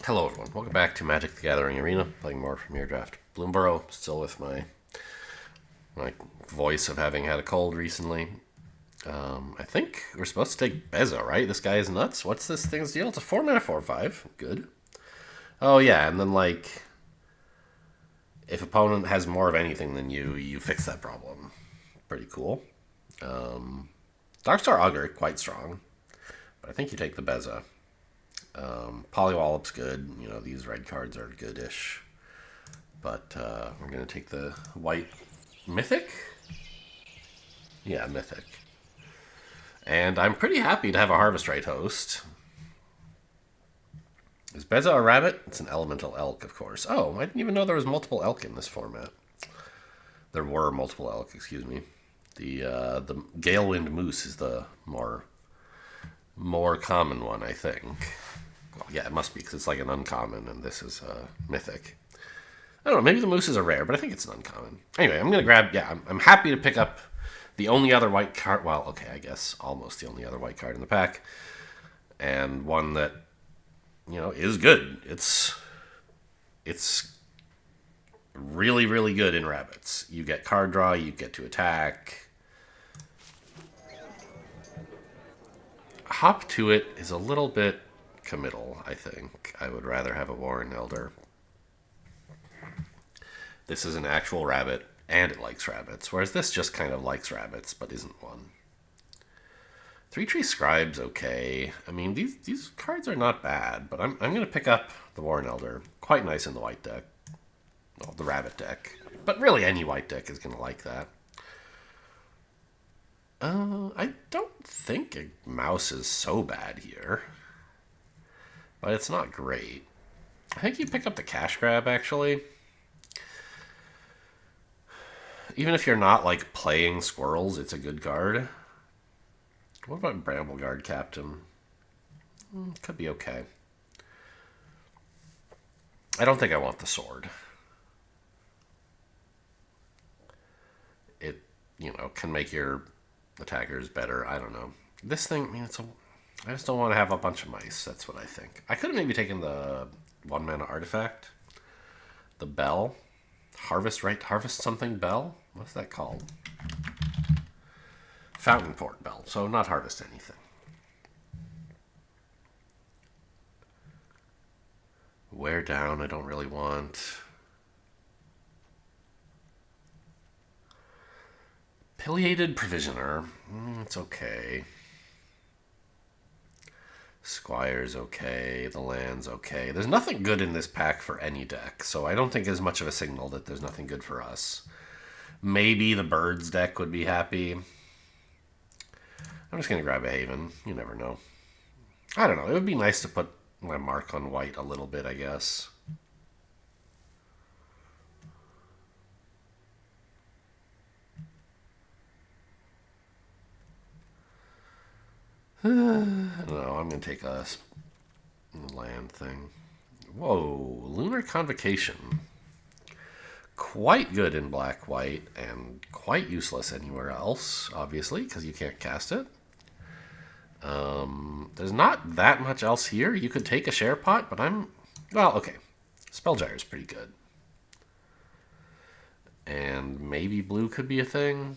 Hello everyone, welcome back to Magic the Gathering Arena, playing more Premier Draft. Bloomborough, still with my voice of having had a cold recently. I think we're supposed to take Beza, right? This guy is nuts. What's this thing's deal? It's a 4-mana 4/5. Good. Oh yeah, and then if opponent has more of anything than you fix that problem. Pretty cool. Darkstar Augur, quite strong. But I think you take the Beza. Polywallop's good. You know, these red cards are goodish. But we're going to take the white Mythic? Yeah, Mythic. And I'm pretty happy to have a Harvest Right host. Is Beza a rabbit? It's an elemental elk, of course. Oh, I didn't even know there was multiple elk in this format. There were multiple elk, excuse me. The Galewind Moose is the more common one, I think. Well, yeah, it must be because it's like an uncommon, and this is mythic. I don't know. Maybe the moose is a rare, but I think it's an uncommon. Anyway, I'm gonna grab. Yeah, I'm happy to pick up the only other white card. Well, okay, I guess almost the only other white card in the pack, and one that is good. It's really really good in rabbits. You get card draw. You get to attack. Hop to it is a little bit committal, I think. I would rather have a Warren Elder. This is an actual rabbit, and it likes rabbits, whereas this just kind of likes rabbits, but isn't one. Three Tree Scribe's okay. I mean, these cards are not bad, but I'm going to pick up the Warren Elder. Quite nice in the white deck. Well, the rabbit deck. But really, any white deck is going to like that. I don't think a mouse is so bad here. But it's not great. I think you pick up the Cash Grab, actually. Even if you're not, playing squirrels, it's a good card. What about Brambleguard Captain? Could be okay. I don't think I want the sword. It, can make your attackers better. I don't know. This thing, I just don't want to have a bunch of mice. That's what I think. I could have maybe taken the 1-mana artifact. The Bell. Harvest something Bell? What's that called? Fountain Port Bell. So not harvest anything. Wear down, I don't really want. Pileated Provisioner. It's okay. Squire's okay. The land's okay. There's nothing good in this pack for any deck, so I don't think it's much of a signal that there's nothing good for us. Maybe the Birds deck would be happy. I'm just going to grab a Haven. You never know. I don't know. It would be nice to put my mark on white a little bit, I guess. No, I'm going to take a land thing. Whoa, Lunar Convocation. Quite good in black-white, and quite useless anywhere else, obviously, because you can't cast it. There's not that much else here. You could take a share pot, but well, okay. Spellgyre is pretty good. And maybe blue could be a thing.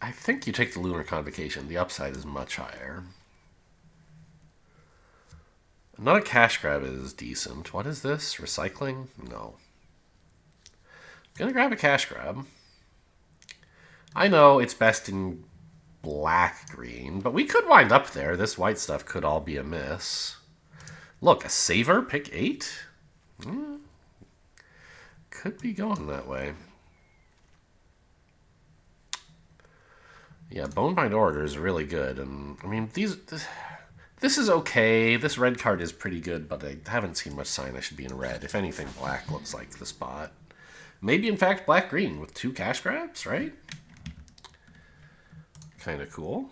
I think you take the Lunar Convocation. The upside is much higher. Not a Cash Grab is decent. What is this? Recycling? No. Gonna grab a Cash Grab. I know it's best in black-green, but we could wind up there. This white stuff could all be a miss. Look, a Saver, pick 8? Could be going that way. Yeah, Bonebind Orator is really good, and I mean this is okay. This red card is pretty good, but I haven't seen much sign I should be in red. If anything, black looks like the spot. Maybe in fact black-green with 2 Cash Grabs, right? Kind of cool.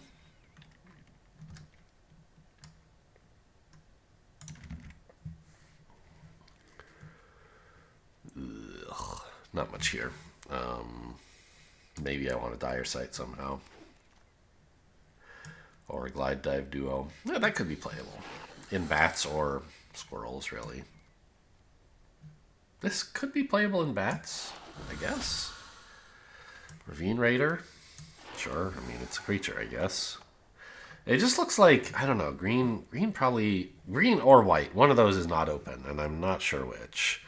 Ugh, not much here. Maybe I want a Dire Sight somehow. Or a Glide Dive Duo. Yeah, that could be playable. In bats or squirrels, really. This could be playable in bats, I guess. Ravine Raider. Sure, I mean, it's a creature, I guess. It just looks like, I don't know, green probably, green or white. One of those is not open, and I'm not sure which.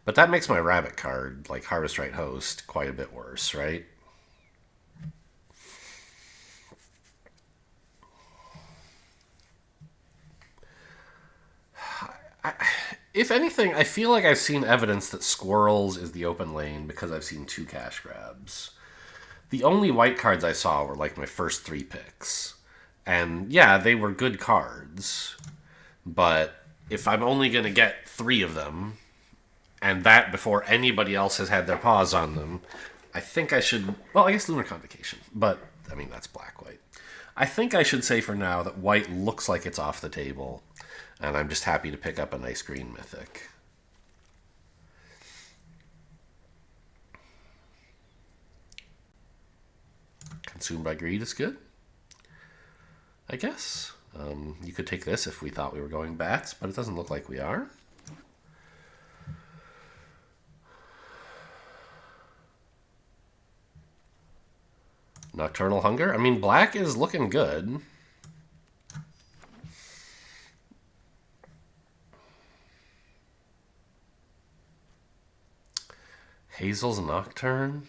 But that makes my rabbit card, like Harvest Right Host, quite a bit worse, right? If anything, I feel like I've seen evidence that Squirrels is the open lane because I've seen 2 cash grabs. The only white cards I saw were like my first 3 picks. And yeah, they were good cards. But if I'm only going to get 3 of them, and that before anybody else has had their paws on them, I think I should... Well, I guess Lunar Convocation. But, I mean, that's black-white. I think I should say for now that white looks like it's off the table. And I'm just happy to pick up a nice green mythic. Consumed by Greed is good, I guess. You could take this if we thought we were going bats, but it doesn't look like we are. Nocturnal Hunger. I mean, black is looking good. Hazel's Nocturne.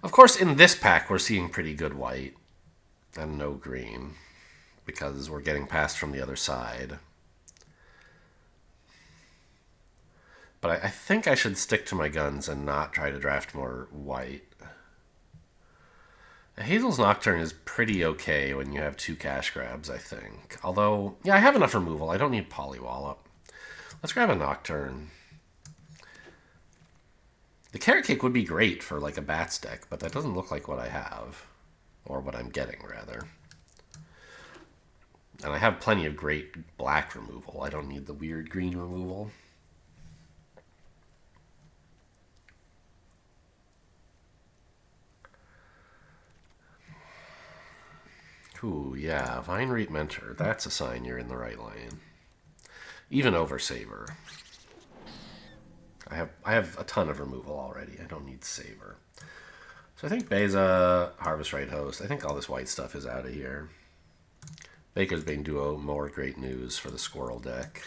Of course, in this pack, we're seeing pretty good white and no green because we're getting passed from the other side. But I think I should stick to my guns and not try to draft more white. Hazel's Nocturne is pretty okay when you have 2 cash grabs, I think. Although, yeah, I have enough removal. I don't need Polywallop. Let's grab a Nocturne. The Carrot Cake would be great for like a Bats deck, but that doesn't look like what I have. Or what I'm getting, rather. And I have plenty of great black removal. I don't need the weird green removal. Ooh, yeah, Vine Reap Mentor. That's a sign you're in the right lane. Even over Saber. I have a ton of removal already. I don't need Saber. So I think Beza, Harvest Right Host. I think all this white stuff is out of here. Baker's Bane Duo, more great news for the Squirrel deck.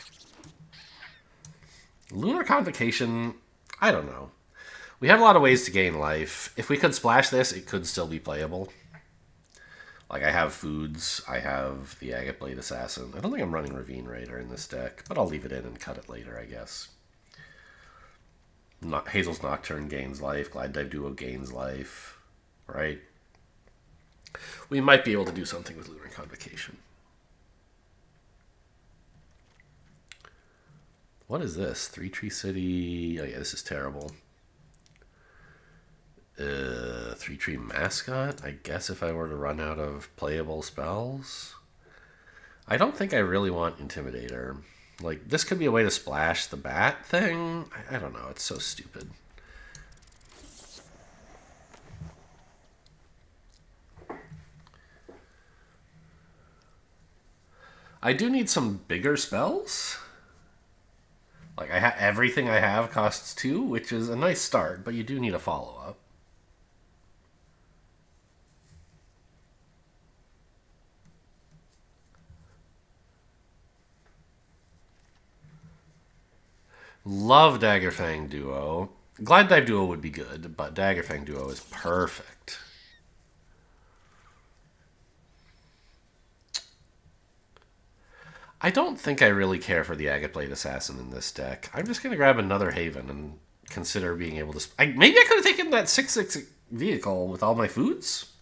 Lunar Convocation, I don't know. We have a lot of ways to gain life. If we could splash this, it could still be playable. Like, I have foods. I have the Agate Blade Assassin. I don't think I'm running Ravine Raider in this deck, but I'll leave it in and cut it later, I guess. Hazel's Nocturne gains life. Glide Dive Duo gains life. Right? We might be able to do something with Lunar Convocation. What is this? 3-Tree City. Oh, yeah, this is terrible. 3-Tree Mascot? I guess if I were to run out of playable spells. I don't think I really want Intimidator. Like, this could be a way to splash the bat thing. I don't know. It's so stupid. I do need some bigger spells. Like, everything I have costs 2, which is a nice start, but you do need a follow-up. Love Daggerfang Duo. Glide Dive Duo would be good, but Daggerfang Duo is perfect. I don't think I really care for the Agate Blade Assassin in this deck. I'm just going to grab another Haven and consider being able to... maybe I could have taken that 6/6 vehicle with all my foods.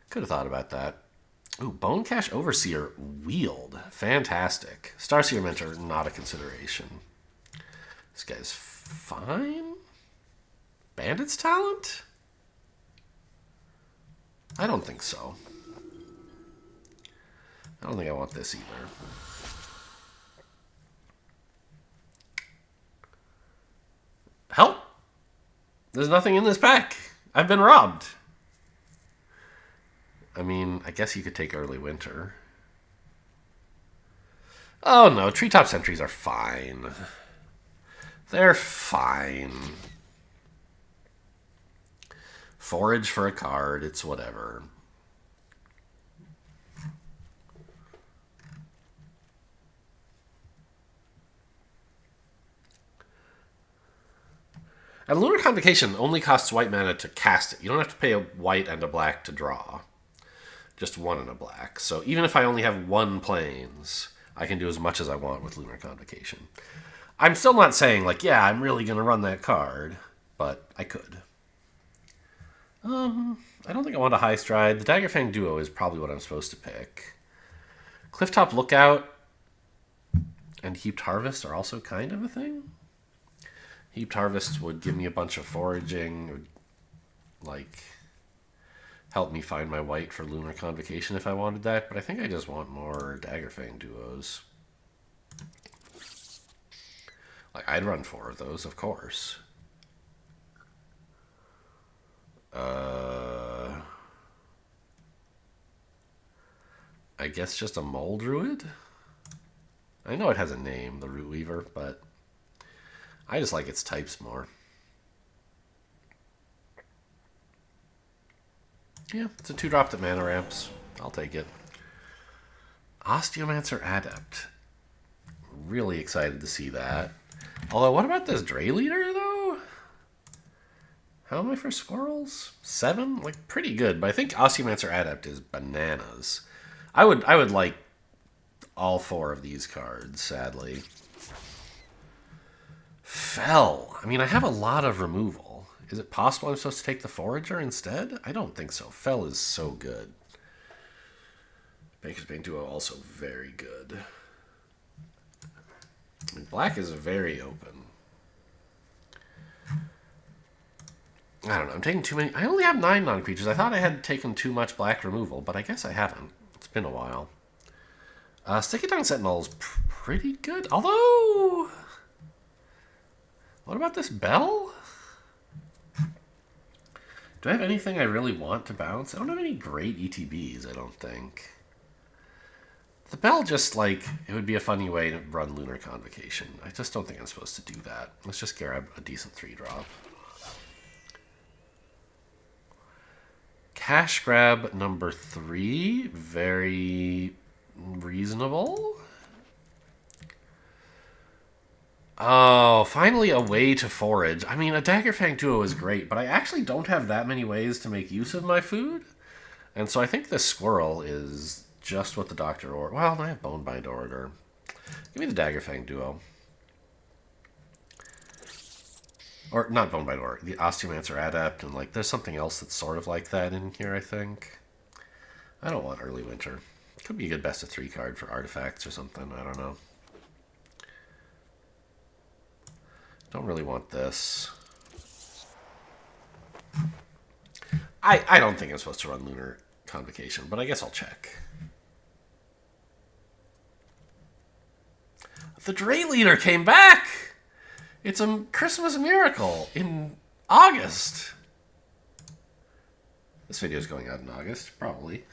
Could have thought about that. Ooh, Bone Cash Overseer Wield. Fantastic. Starseer Mentor, not a consideration. This guy's fine. Bandit's Talent? I don't think so. I don't think I want this either. Help! There's nothing in this pack. I've been robbed. I mean, I guess you could take early winter. Oh no, treetop sentries are fine. They're fine. Forage for a card, it's whatever. And Lunar Convocation only costs white mana to cast it. You don't have to pay a white and a black to draw. Just one and a black. So even if I only have one planes, I can do as much as I want with Lunar Convocation. I'm still not saying, like, yeah, I'm really going to run that card, but I could. I don't think I want a High Stride. The Daggerfang Duo is probably what I'm supposed to pick. Clifftop Lookout and Heaped Harvest are also kind of a thing. Heaped Harvest would give me a bunch of foraging, would, like, help me find my white for Lunar Convocation if I wanted that, but I think I just want more Daggerfang Duos. Like, I'd run 4 of those, of course. I guess just a Mole Druid? I know it has a name, the Root Weaver, but I just like its types more. Yeah, it's a 2-drop that mana ramps. I'll take it. Osteomancer Adept. Really excited to see that. Although, what about this Dray Leader, though? How am I for Squirrels? 7? Like, pretty good, but I think Osteomancer Adept is bananas. I would like all 4 of these cards, sadly. Fell. I mean, I have a lot of removal. Is it possible I'm supposed to take the Forager instead? I don't think so. Fell is so good. Baker's Bane Duo also very good. I mean, black is very open. I don't know. I'm taking too many. I only have 9 non-creatures. I thought I had taken too much black removal, but I guess I haven't. It's been a while. Sticky Tongue Sentinel is pretty good. Although, what about this Bell? Do I have anything I really want to bounce? I don't have any great ETBs, I don't think. The Bell just, like, it would be a funny way to run Lunar Convocation. I just don't think I'm supposed to do that. Let's just grab a decent 3-drop. Cash grab number 3. Very reasonable. Oh, finally a way to forage. I mean, a Daggerfang Duo is great, but I actually don't have that many ways to make use of my food. And so I think this Squirrel is just what the Doctor ordered. Well, I have Bonebind Orator. Give me the Daggerfang Duo. Or, not Bonebind Orator, the Osteomancer Adept, and, like, there's something else that's sort of like that in here, I think. I don't want Early Winter. Could be a good best of 3 card for artifacts or something, I don't know. Don't really want this. I don't think I'm supposed to run Lunar Convocation, but I guess I'll check. The Dray Leader came back! It's a Christmas miracle in August. This video is going out in August, probably.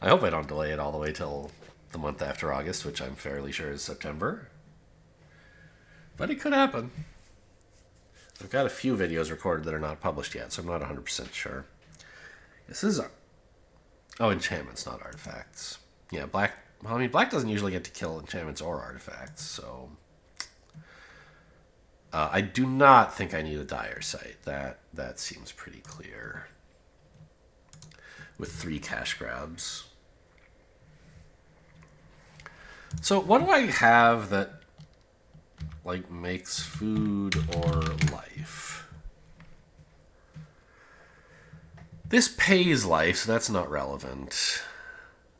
I hope I don't delay it all the way till the month after August, which I'm fairly sure is September. But it could happen. I've got a few videos recorded that are not published yet, so I'm not 100% sure. This is... Oh, enchantments, not artifacts. Yeah, black... Well, I mean, black doesn't usually get to kill enchantments or artifacts, so... I do not think I need a Dire Sight. That seems pretty clear. With 3 cash grabs. So what do I have that, like, makes food or life? This pays life, so that's not relevant.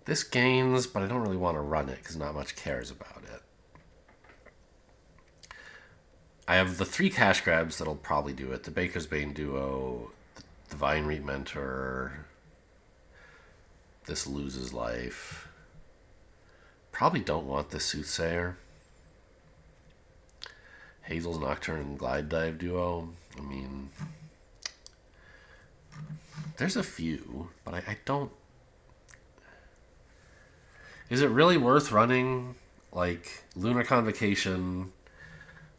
This gains, but I don't really want to run it because not much cares about it. I have the 3 cash grabs that'll probably do it. The Baker's Bane Duo, the Vine Reap Mentor. This loses life. Probably don't want this Soothsayer. Hazel's Nocturne and Glide Dive Duo. I mean, there's a few, but I don't Is it really worth running, like, Lunar Convocation,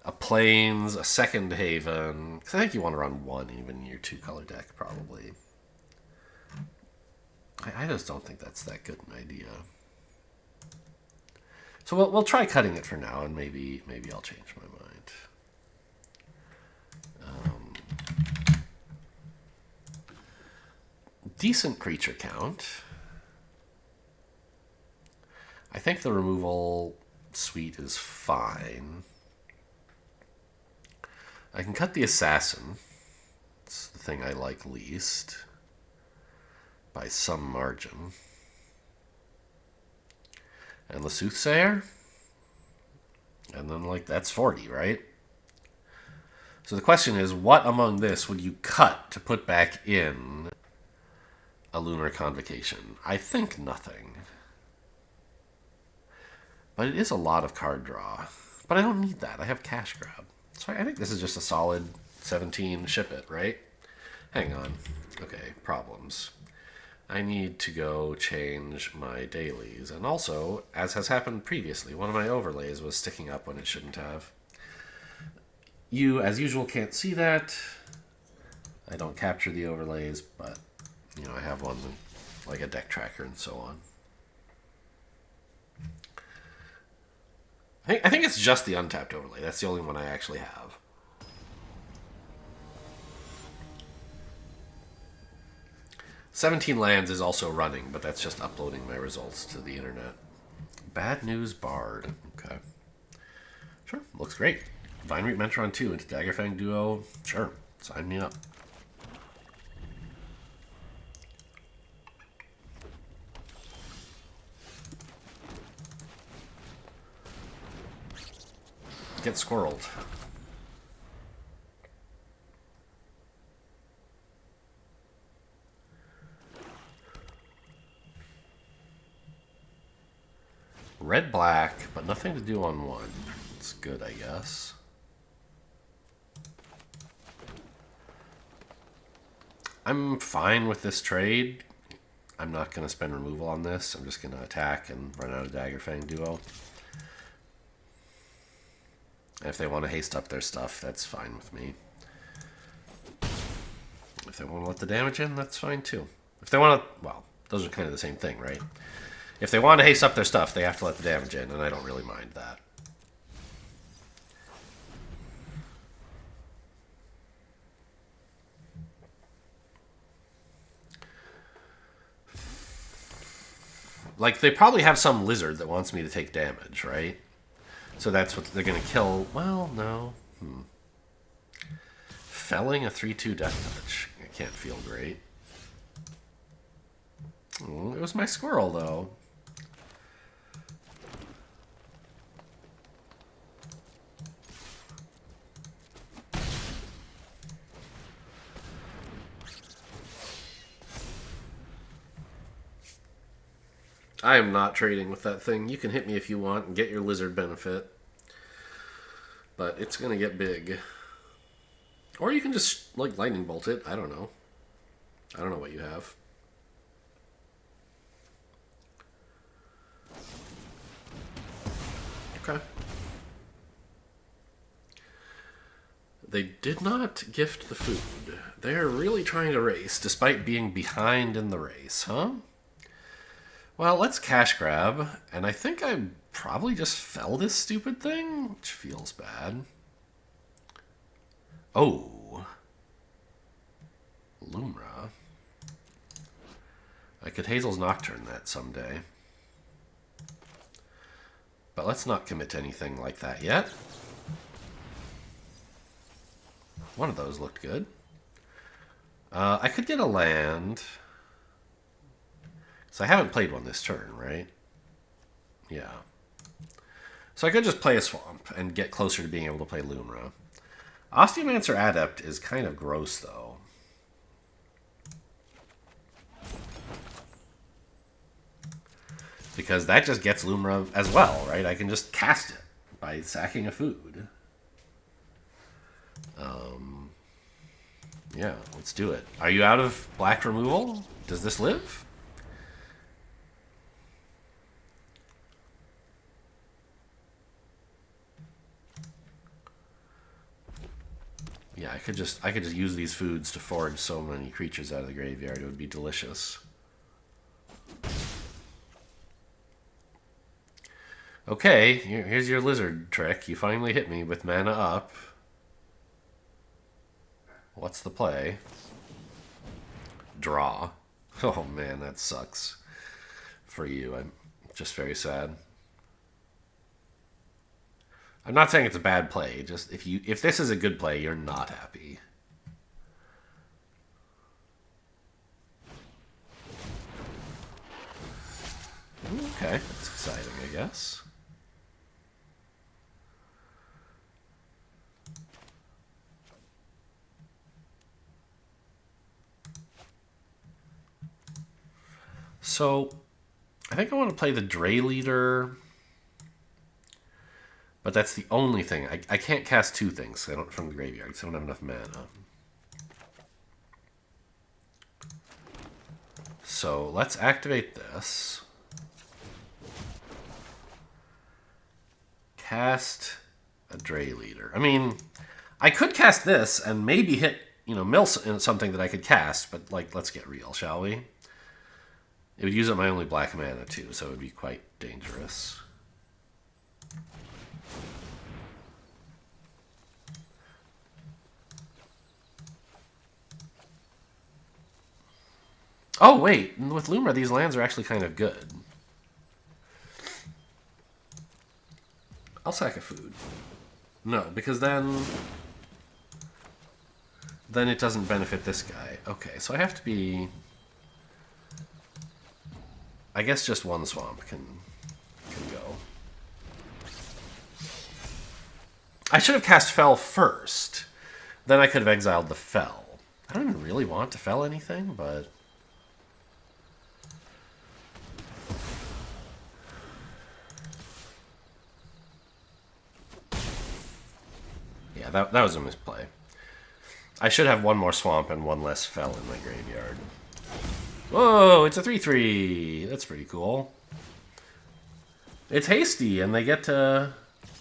a Plains, a Second Haven? Because I think you want to run one even in your 2-color deck, probably. I just don't think that's that good an idea. So we'll try cutting it for now, and maybe I'll change my mind. Decent creature count. I think the removal suite is fine. I can cut the Assassin. It's the thing I like least. By some margin. And the Soothsayer. And then, like, that's 40, right? So the question is, what among this would you cut to put back in a Lunar Convocation? I think nothing. But it is a lot of card draw. But I don't need that. I have Cash Grab. So I think this is just a solid 17 ship it, right? Hang on. Okay, problems. I need to go change my dailies. And also, as has happened previously, one of my overlays was sticking up when it shouldn't have. You, as usual, can't see that. I don't capture the overlays, but, you know, I have one like a deck tracker and so on. I think it's just the untapped overlay. That's the only one I actually have. "17 lands" is also running, but that's just uploading my results to the internet. Bad News Bard. Okay. Sure, looks great. Vinereap Mentron 2 into Daggerfang Duo. Sure, sign me up. Get squirreled. Red-black, but nothing to do on one. It's good, I guess. I'm fine with this trade. I'm not going to spend removal on this. I'm just going to attack and run out of Daggerfang Duo. And if they want to haste up their stuff, that's fine with me. If they want to let the damage in, that's fine too. If they want to, well, those are kind of the same thing, right? If they want to haste up their stuff, they have to let the damage in, and I don't really mind that. Like, they probably have some lizard that wants me to take damage, right? So that's what they're going to kill. Well, no. Felling a 3/2 Death Touch. I can't feel great. Oh, it was my squirrel, though. I am not trading with that thing. You can hit me if you want and get your lizard benefit. But it's going to get big. Or you can just, like, lightning bolt it. I don't know. I don't know what you have. Okay. They did not gift the food. They're really trying to race, despite being behind in the race, huh? Well, let's cash grab, and I think I probably just fell this stupid thing, which feels bad. Oh. Lumra. I could Hazel's Nocturne that someday. But let's not commit to anything like that yet. One of those looked good. I could get a land. So I haven't played one this turn, right? Yeah. So I could just play a swamp and get closer to being able to play Lumra. Osteomancer Adept is kind of gross, though. Because that just gets Lumra as well, right? I can just cast it by sacking a food. Yeah, let's do it. Are you out of black removal? Does this live? Yeah, I could just use these foods to forage so many creatures out of the graveyard. It would be delicious. Okay, here's your lizard trick. You finally hit me with mana up. What's the play? Draw. Oh man, that sucks. For you, I'm just very sad. I'm not saying it's a bad play. Just if this is a good play, you're not happy. Okay, that's exciting, I guess. So, I think I want to play the Dray Leader, but that's the only thing. I can't cast two things from the graveyard because I don't have enough mana. So, let's activate this. Cast a Dray Leader. I mean, I could cast this and maybe hit, mill something that I could cast, but, let's get real, shall we? It would use up my only black mana, too, so it would be quite dangerous. Oh, wait. With Luma, these lands are actually kind of good. I'll sack a food. No, because then it doesn't benefit this guy. Okay, so I have to be... I guess just one swamp can go. I should have cast Fell first. Then I could have exiled the Fell. I don't even really want to Fell anything, but... Yeah, that was a misplay. I should have one more swamp and one less Fell in my graveyard. Whoa, it's a 3/3. That's pretty cool. It's hasty, and they get to...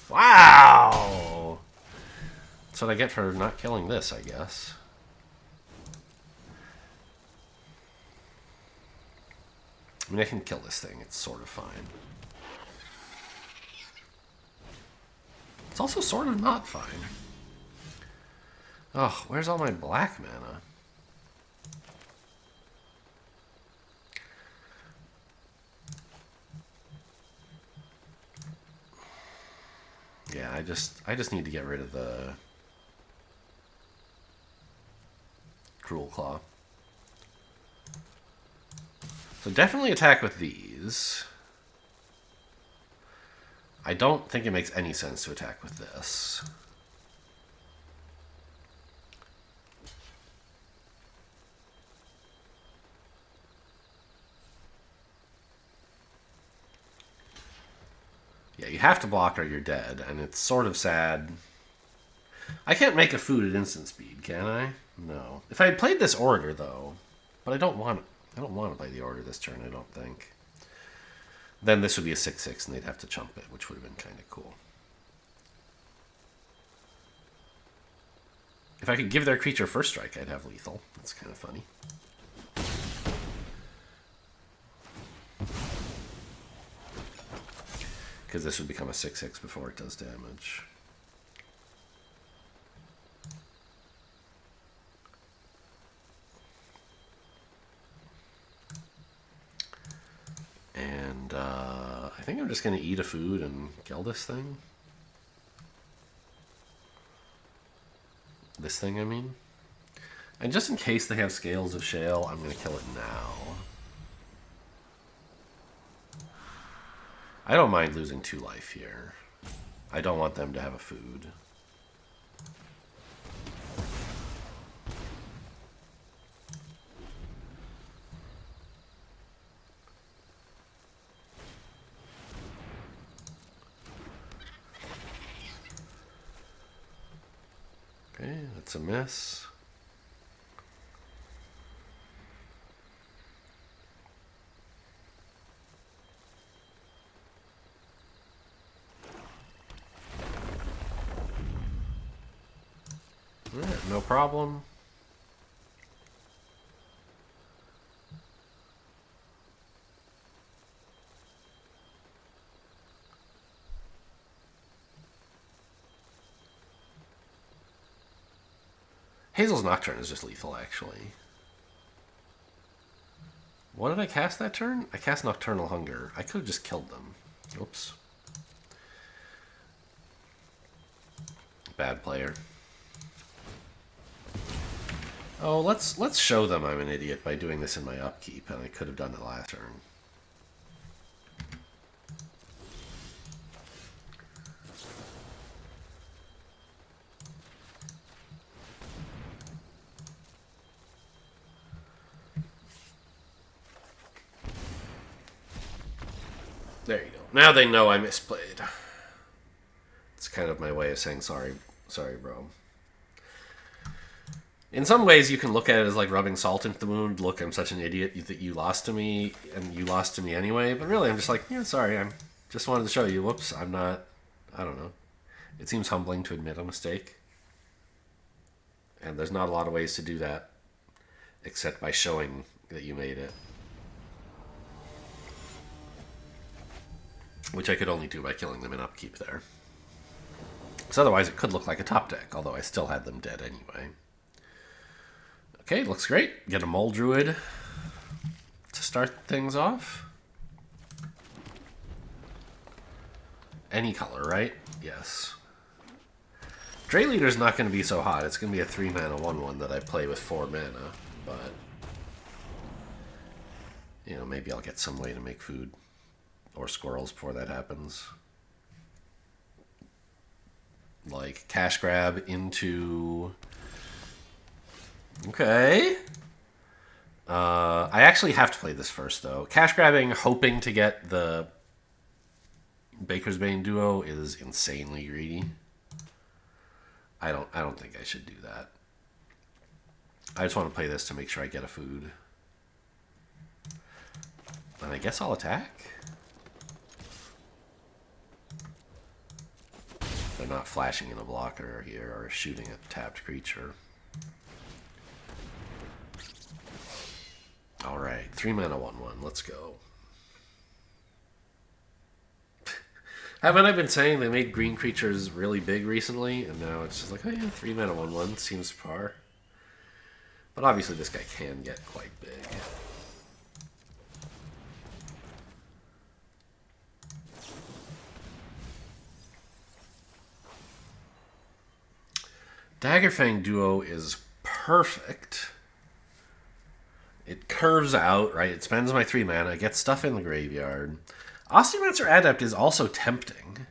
Wow! That's what I get for not killing this, I guess. I mean, I can kill this thing. It's sort of fine. It's also sort of not fine. Oh, where's all my black mana? Yeah, I just need to get rid of the Cruel Claw. So definitely attack with these. I don't think it makes any sense to attack with this. Yeah, you have to block or you're dead, and it's sort of sad. I can't make a food at instant speed, can I? No. If I had played this order, though, but I don't want to play the order this turn, I don't think. Then this would be a 6/6, and they'd have to chump it, which would have been kind of cool. If I could give their creature first strike, I'd have lethal. That's kind of funny. Because this would become a 6/6 before it does damage. And I think I'm just going to eat a food and kill this thing. This thing, I mean. And just in case they have Scales of Shale, I'm going to kill it now. I don't mind losing 2 life here. I don't want them to have a food. Okay, that's a miss. Alright, no problem. Hazel's Nocturne is just lethal, actually. What did I cast that turn? I cast Nocturnal Hunger. I could have just killed them. Oops. Bad player. Oh, let's show them I'm an idiot by doing this in my upkeep, and I could have done it last turn. There you go. Now they know I misplayed. It's kind of my way of saying sorry, bro. In some ways, you can look at it as like rubbing salt into the wound. Look, I'm such an idiot that you lost to me, and you lost to me anyway. But really, I'm just like, yeah, sorry. I just wanted to show you. Whoops, I'm not. I don't know. It seems humbling to admit a mistake, and there's not a lot of ways to do that, except by showing that you made it. Which I could only do by killing them in upkeep there. Because otherwise it could look like a top deck, although I still had them dead anyway. Okay, looks great. Get a Mole Druid to start things off. Any color, right? Yes. Dray Leader's not going to be so hot. It's going to be a 3-mana 1/1 that I play with 4 mana. But, you know, maybe I'll get some way to make food. Or squirrels before that happens. Like, cash grab into... Okay. I actually have to play this first, though. Cash grabbing, hoping to get the Baker's Bane duo is insanely greedy. I don't think I should do that. I just want to play this to make sure I get a food. And I guess I'll attack. They're not flashing in a blocker here or shooting a tapped creature. Alright, 3-mana 1/1. Let's go. Haven't I been saying they made green creatures really big recently? And now it's just like, oh yeah, 3-mana 1/1 seems par. But obviously this guy can get quite big. Daggerfang Duo is perfect. It curves out, right? It spends my 3 mana. It gets stuff in the graveyard. Osteomancer Adept is also tempting.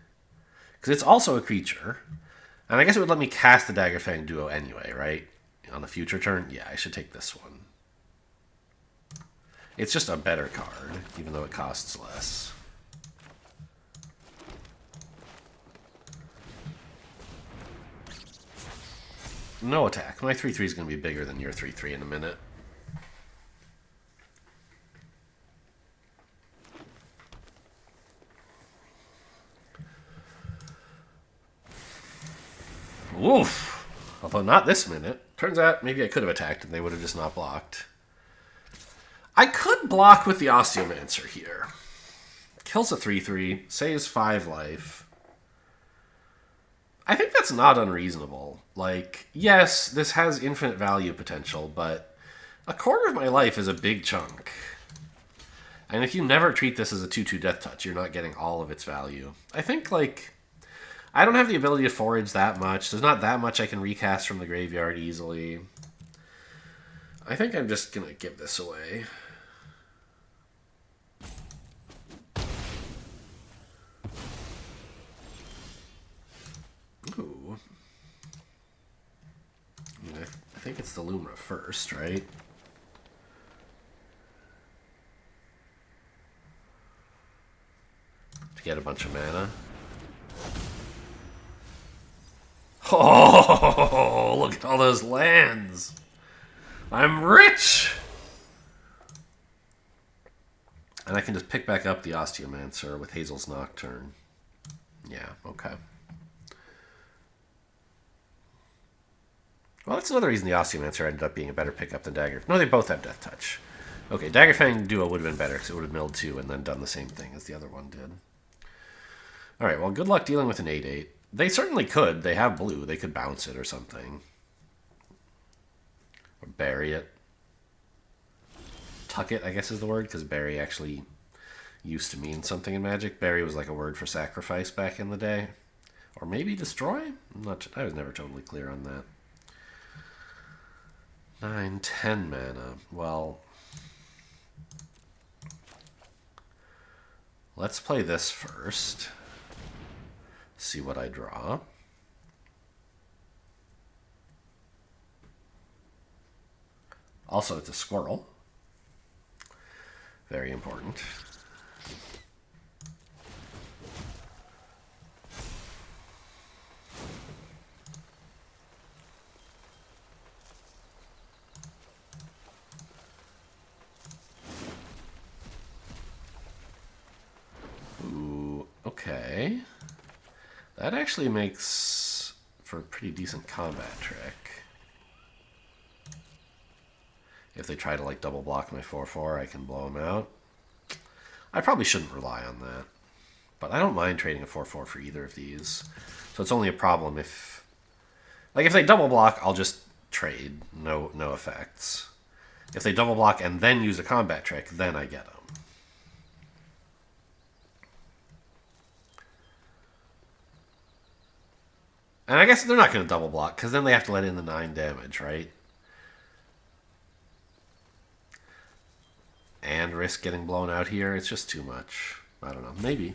Because it's also a creature. And I guess it would let me cast the Daggerfang Duo anyway, right? On a future turn? Yeah, I should take this one. It's just a better card, even though it costs less. No attack. My 3/3 is going to be bigger than your 3/3 in a minute. Oof. Although not this minute. Turns out maybe I could have attacked and they would have just not blocked. I could block with the Osteomancer here. Kills a 3/3, saves 5 life. I think that's not unreasonable. Like, yes, this has infinite value potential, but a quarter of my life is a big chunk. And if you never treat this as a 2/2 death touch, you're not getting all of its value. I think, like, I don't have the ability to forage that much. There's not that much I can recast from the graveyard easily. I think I'm just going to give this away. Ooh. I think it's the Lumra first, right? To get a bunch of mana. Oh, look at all those lands. I'm rich! And I can just pick back up the Osteomancer with Hazel's Nocturne. Yeah, okay. Well, that's another reason the Osteomancer ended up being a better pickup than Dagger. No, they both have Death Touch. Okay, Dagger Fang Duo would have been better because it would have milled 2 and then done the same thing as the other one did. Alright, well, good luck dealing with an 8/8. They certainly could. They have blue. They could bounce it or something. Or bury it. Tuck it, I guess is the word, because bury actually used to mean something in Magic. Bury was like a word for sacrifice back in the day. Or maybe destroy? I was never totally clear on that. 9, 10 mana. Well, let's play this first. See what I draw. Also, it's a squirrel. Very important. Ooh, okay. That actually makes for a pretty decent combat trick. If they try to like double block my 4/4, I can blow them out. I probably shouldn't rely on that. But I don't mind trading a 4/4 for either of these. So it's only a problem if... Like if they double block, I'll just trade. No effects. If they double block and then use a combat trick, then I get them. And I guess they're not going to double block, because then they have to let in the 9 damage, right? And risk getting blown out here. It's just too much. I don't know. Maybe.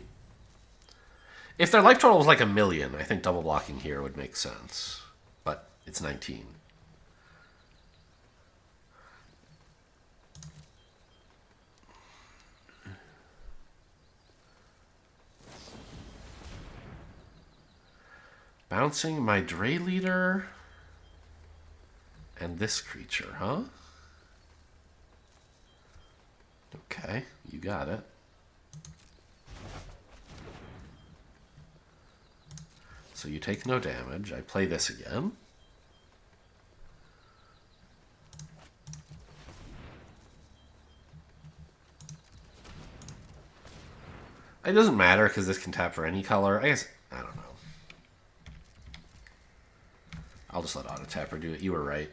If their life total was like 1,000,000, I think double blocking here would make sense. But it's 19. Bouncing my Dray Leader and this creature, huh? Okay, you got it. So you take no damage. I play this again. It doesn't matter because this can tap for any color. I guess, I don't know. I'll just let Auto Tapper do it. You were right.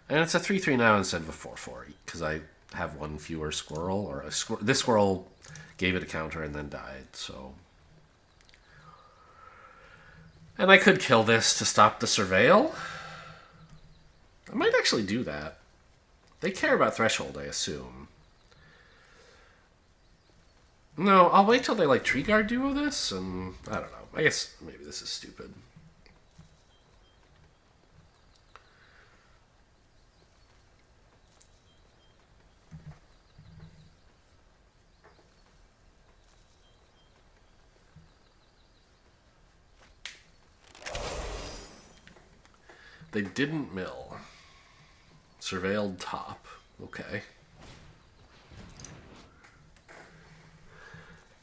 And it's a 3/3 now instead of a 4/4 because I have one fewer squirrel, or this squirrel gave it a counter and then died. So, and I could kill this to stop the surveil. I might actually do that. They care about threshold, I assume. No, I'll wait till they like Tree Guard Duo this, and I don't know. I guess maybe this is stupid. They didn't mill. Surveilled top. Okay.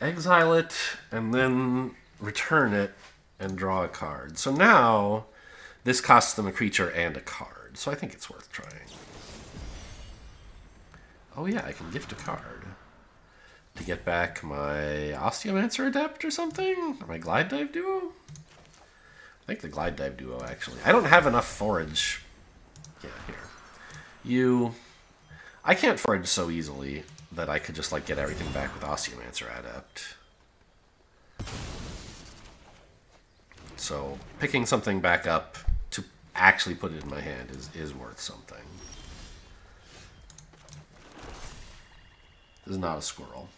Exile it, and then return it, and draw a card. So now, this costs them a creature and a card. So I think it's worth trying. Oh yeah, I can gift a card. To get back my Osteomancer Adept or something? Or my Glide Dive Duo? I think the Glide Dive Duo, actually. I don't have enough forage. Yeah, here. I can't forage so easily that I could just like get everything back with Osteomancer Adept. So picking something back up to actually put it in my hand is worth something. This is not a squirrel.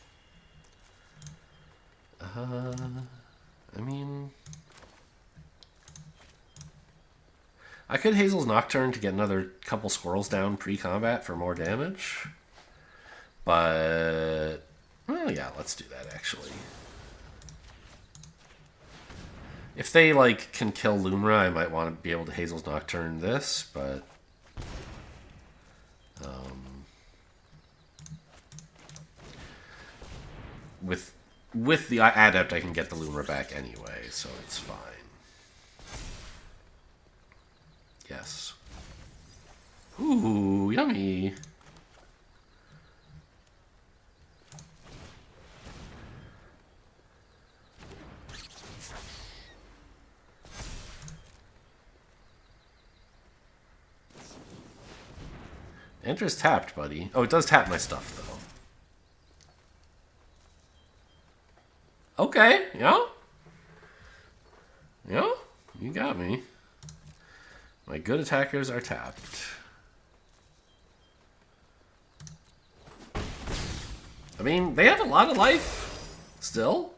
I mean, I could Hazel's Nocturne to get another couple squirrels down pre-combat for more damage. But, well, yeah, let's do that, actually. If they, like, can kill Lumra, I might want to be able to Hazel's Nocturne this, but... with the adept, I can get the Loomer back anyway, so it's fine. Yes. Ooh, yummy. Enter's tapped, buddy. Oh, it does tap my stuff, though. Okay, yeah. Yeah, you got me. My good attackers are tapped. I mean, they have a lot of life still.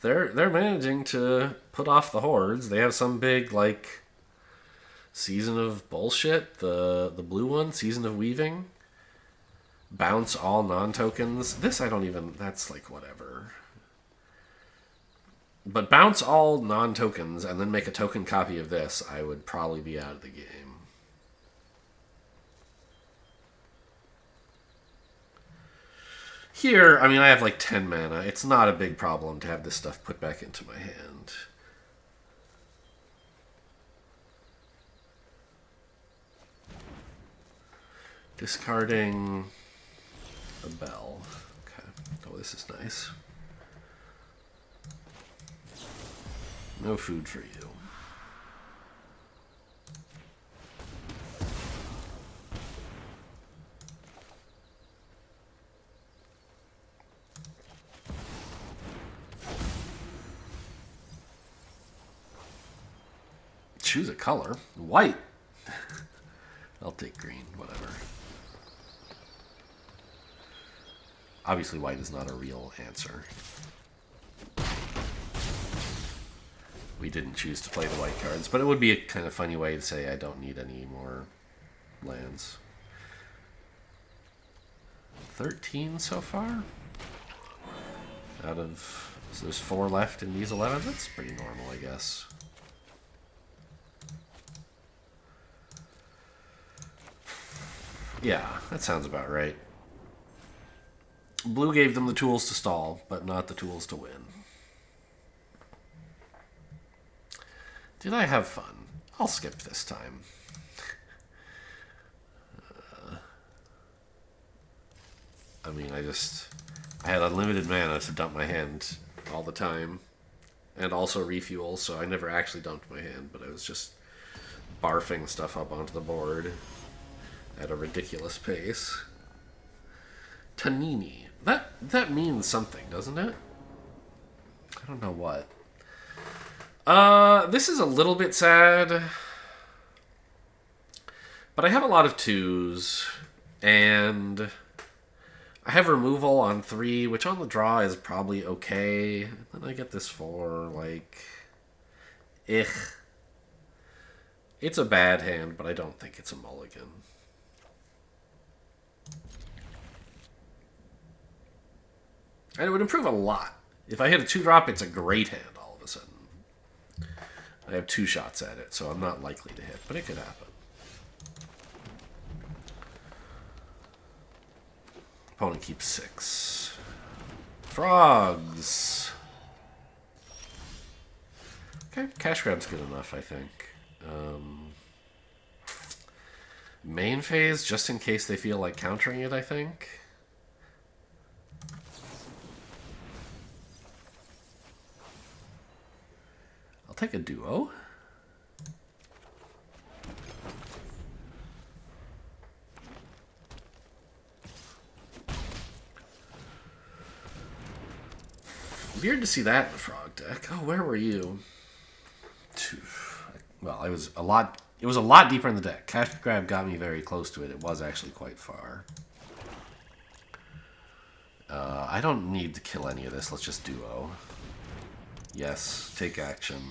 They're managing to put off the hordes. They have some big, like, Season of Bullshit, the blue one, Season of Weaving. Bounce all non-tokens. This I don't even... That's, like, whatever. But bounce all non-tokens and then make a token copy of this, I would probably be out of the game. Here, I mean, I have like 10 mana. It's not a big problem to have this stuff put back into my hand. Discarding a bell. Okay. Oh, this is nice. No food for you. Choose a color. White. I'll take green, whatever. Obviously white is not a real answer. We didn't choose to play the white cards, but it would be a kind of funny way to say I don't need any more lands. 13 so far? Out of... So there's 4 left in these 11? That's pretty normal, I guess. Yeah, that sounds about right. Blue gave them the tools to stall, but not the tools to win. Did I have fun? I'll skip this time. I mean, I had unlimited mana to dump my hand all the time. And also refuel, so I never actually dumped my hand, but I was just barfing stuff up onto the board at a ridiculous pace. Tanini. That means something, doesn't it? I don't know what. This is a little bit sad. But I have a lot of 2s. And I have removal on 3, which on the draw is probably okay. Then I get this 4, like... It's a bad hand, but I don't think it's a mulligan. And it would improve a lot. If I hit a 2-drop, it's a great hand all of a sudden. I have 2 shots at it, so I'm not likely to hit, but it could happen. Opponent keeps 6. Frogs! Okay, cash grab's good enough, I think. Main phase, just in case they feel like countering it, I think. I'll take a duo. Weird to see that in the frog deck. Oh, where were you? Well, it was a lot deeper in the deck. Cash grab got me very close to it. It was actually quite far. I don't need to kill any of this. Let's just duo. Yes, take action.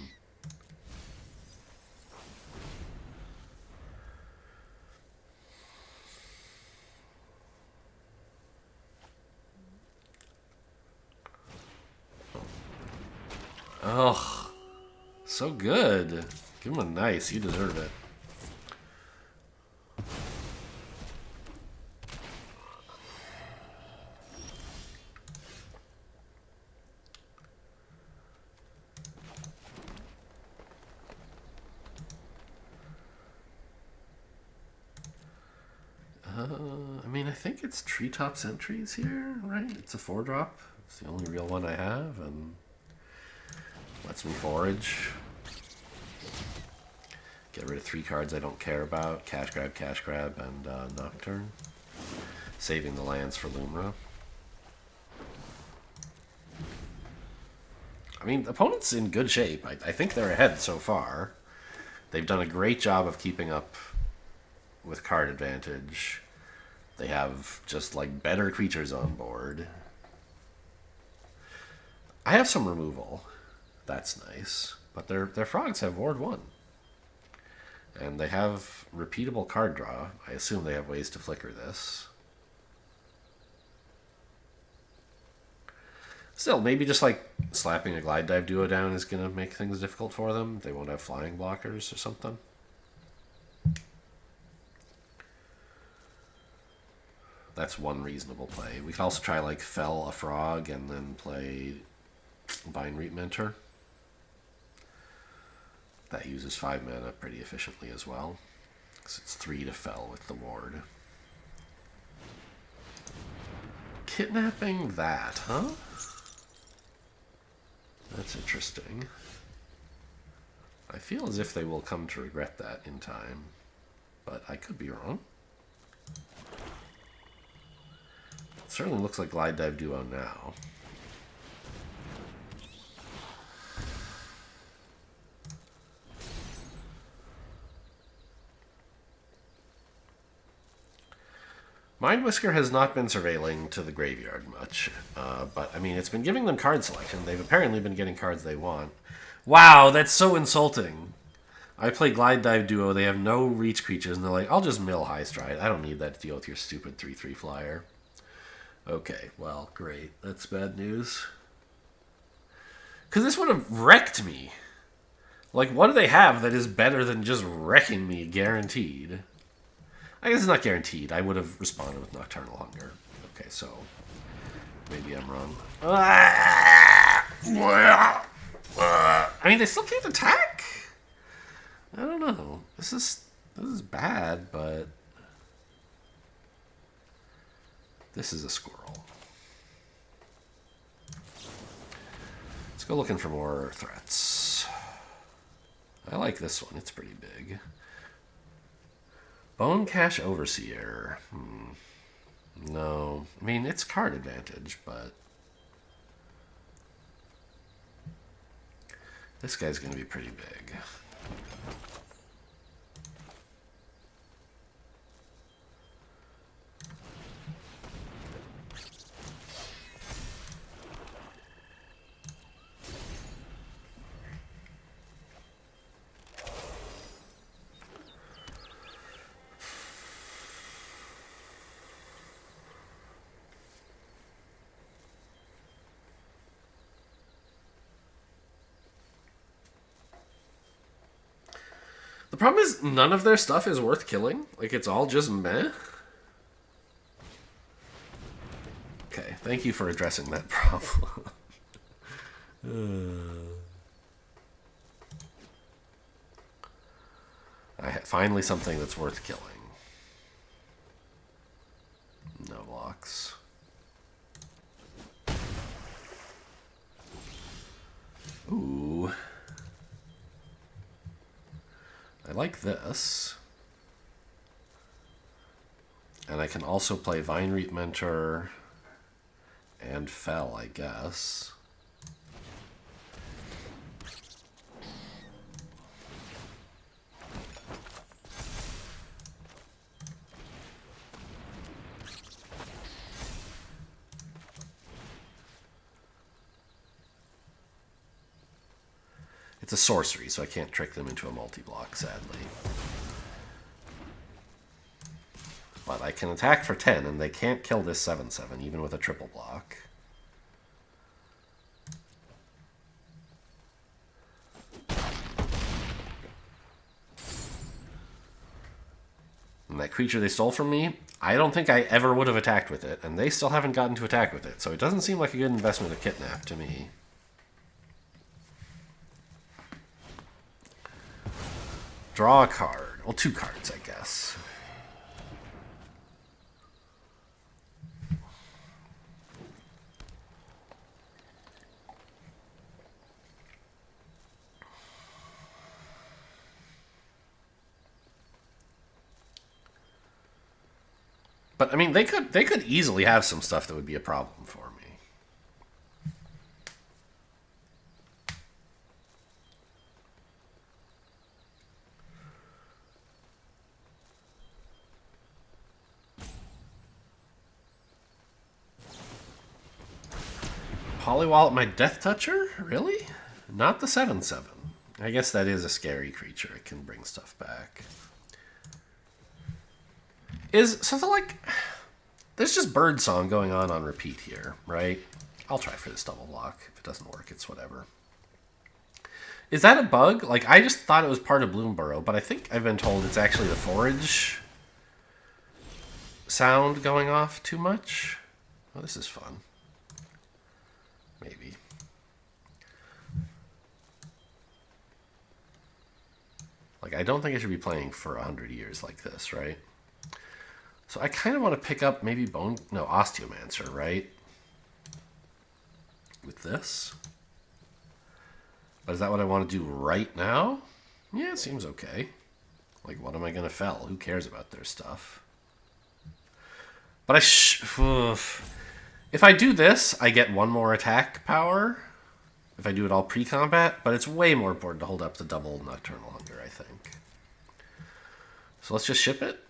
Oh, so good. Give him a nice. You deserve it. think it's Treetop Sentries here, right? It's a 4-drop. It's the only real one I have, and lets me forage. Get rid of 3 cards I don't care about. Cash grab, and Nocturne. Saving the lands for Lumra. I mean, the opponent's in good shape. I think they're ahead so far. They've done a great job of keeping up with card advantage. They have just, like, better creatures on board. I have some removal. That's nice. But their frogs have Ward 1. And they have repeatable card draw. I assume they have ways to flicker this. Still, maybe just like slapping a Glide Dive Duo down is going to make things difficult for them. They won't have flying blockers or something. That's one reasonable play. We could also try like Fell a Frog and then play Vine Reap Mentor. That uses 5 mana pretty efficiently as well. Because it's 3 to Fell with the ward. Kidnapping that, huh? That's interesting. I feel as if they will come to regret that in time. But I could be wrong. It certainly looks like Glide Dive Duo now. Mind Whisker has not been surveilling to the graveyard much, but I mean, it's been giving them card selection. They've apparently been getting cards they want. Wow, that's so insulting. I play Glide Dive Duo, they have no reach creatures, and they're like, I'll just mill High Stride. I don't need that to deal with your stupid 3/3 flyer. Okay, well, great. That's bad news. Because this would have wrecked me. Like, what do they have that is better than just wrecking me, guaranteed? I guess it's not guaranteed. I would have responded with Nocturnal Hunger. Okay, so maybe I'm wrong. I mean, they still can't attack? I don't know. This is bad, but this is a Squirrel. Let's go looking for more threats. I like this one. It's pretty big. Bone Cash Overseer. No. I mean, it's card advantage, but this guy's going to be pretty big. The problem is none of their stuff is worth killing. Like, it's all just meh. Okay, thank you for addressing that problem. Finally something that's worth killing. No blocks. Ooh. I like this. And I can also play Vine Reap Mentor and Fell, I guess. It's a sorcery, so I can't trick them into a multi-block, sadly. But I can attack for 10, and they can't kill this 7/7, even with a triple block. And that creature they stole from me, I don't think I ever would have attacked with it, and they still haven't gotten to attack with it, so it doesn't seem like a good investment of Kidnap to me. Draw a card. Well, 2 cards, I guess. But I mean, they could easily have some stuff that would be a problem for me. Polywallop my Death Toucher? Really? Not the 7/7. I guess that is a scary creature. It can bring stuff back. There's just Birdsong going on repeat here, right? I'll try for this double block. If it doesn't work, it's whatever. Is that a bug? Like, I just thought it was part of Bloomburrow, but I think I've been told it's actually the forage sound going off too much. Oh, this is fun. Maybe. Like, I don't think I should be playing for 100 years like this, right? So I kind of want to pick up maybe Osteomancer, right? With this. But is that what I want to do right now? Yeah, it seems okay. Like, what am I going to fell? Who cares about their stuff? But if I do this, I get one more attack power. If I do it all pre-combat, but it's way more important to hold up the double Nocturnal Hunger, I think. So let's just ship it.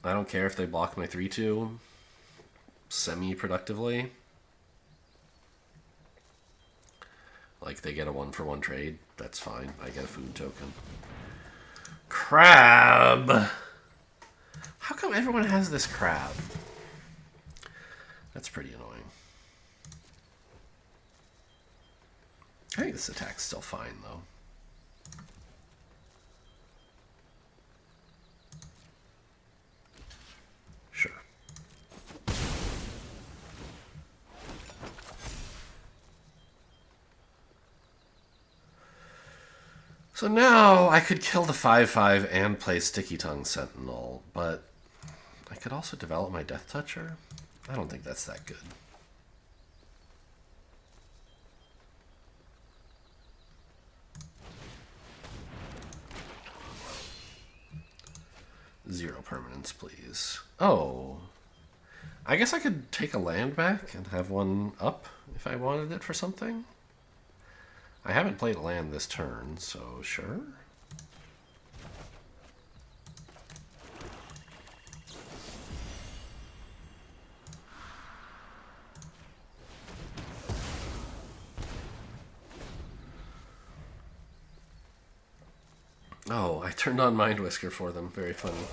I don't care if they block my 3/2 semi-productively. Like, they get a 1-for-1 trade. That's fine. I get a food token. Crab! How come everyone has this crab? That's pretty annoying. I think this attack's still fine, though. Sure. So now I could kill the 5/5 and play Sticky Tongue Sentinel, but I could also develop my Death Toucher. I don't think that's that good. Zero permanence, please. Oh. I guess I could take a land back and have one up if I wanted it for something. I haven't played a land this turn, so sure. Oh, I turned on Mind Whisker for them. Very funny.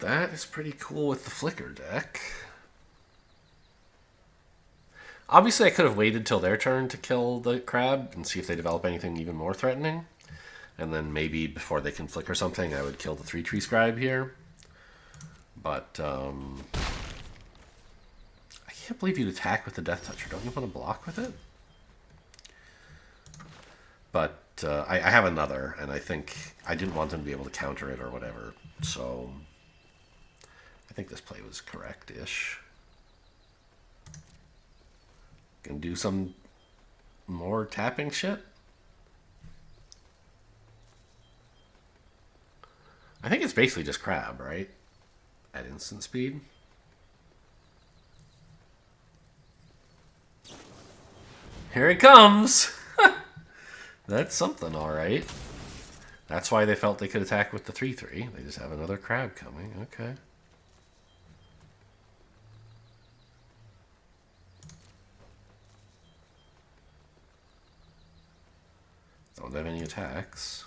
That is pretty cool with the Flicker deck. Obviously, I could have waited till their turn to kill the crab and see if they develop anything even more threatening. And then maybe before they can Flicker something, I would kill the 3-tree Scribe here. But, I can't believe you'd attack with the Death Toucher. Don't you want to block with it? But I have another, and I think I didn't want them to be able to counter it or whatever. So I think this play was correct-ish. Gonna do some more tapping shit. I think it's basically just crab, right? At instant speed. Here it comes! That's something, alright. That's why they felt they could attack with the 3/3. They just have another crab coming. Okay. Don't have any attacks.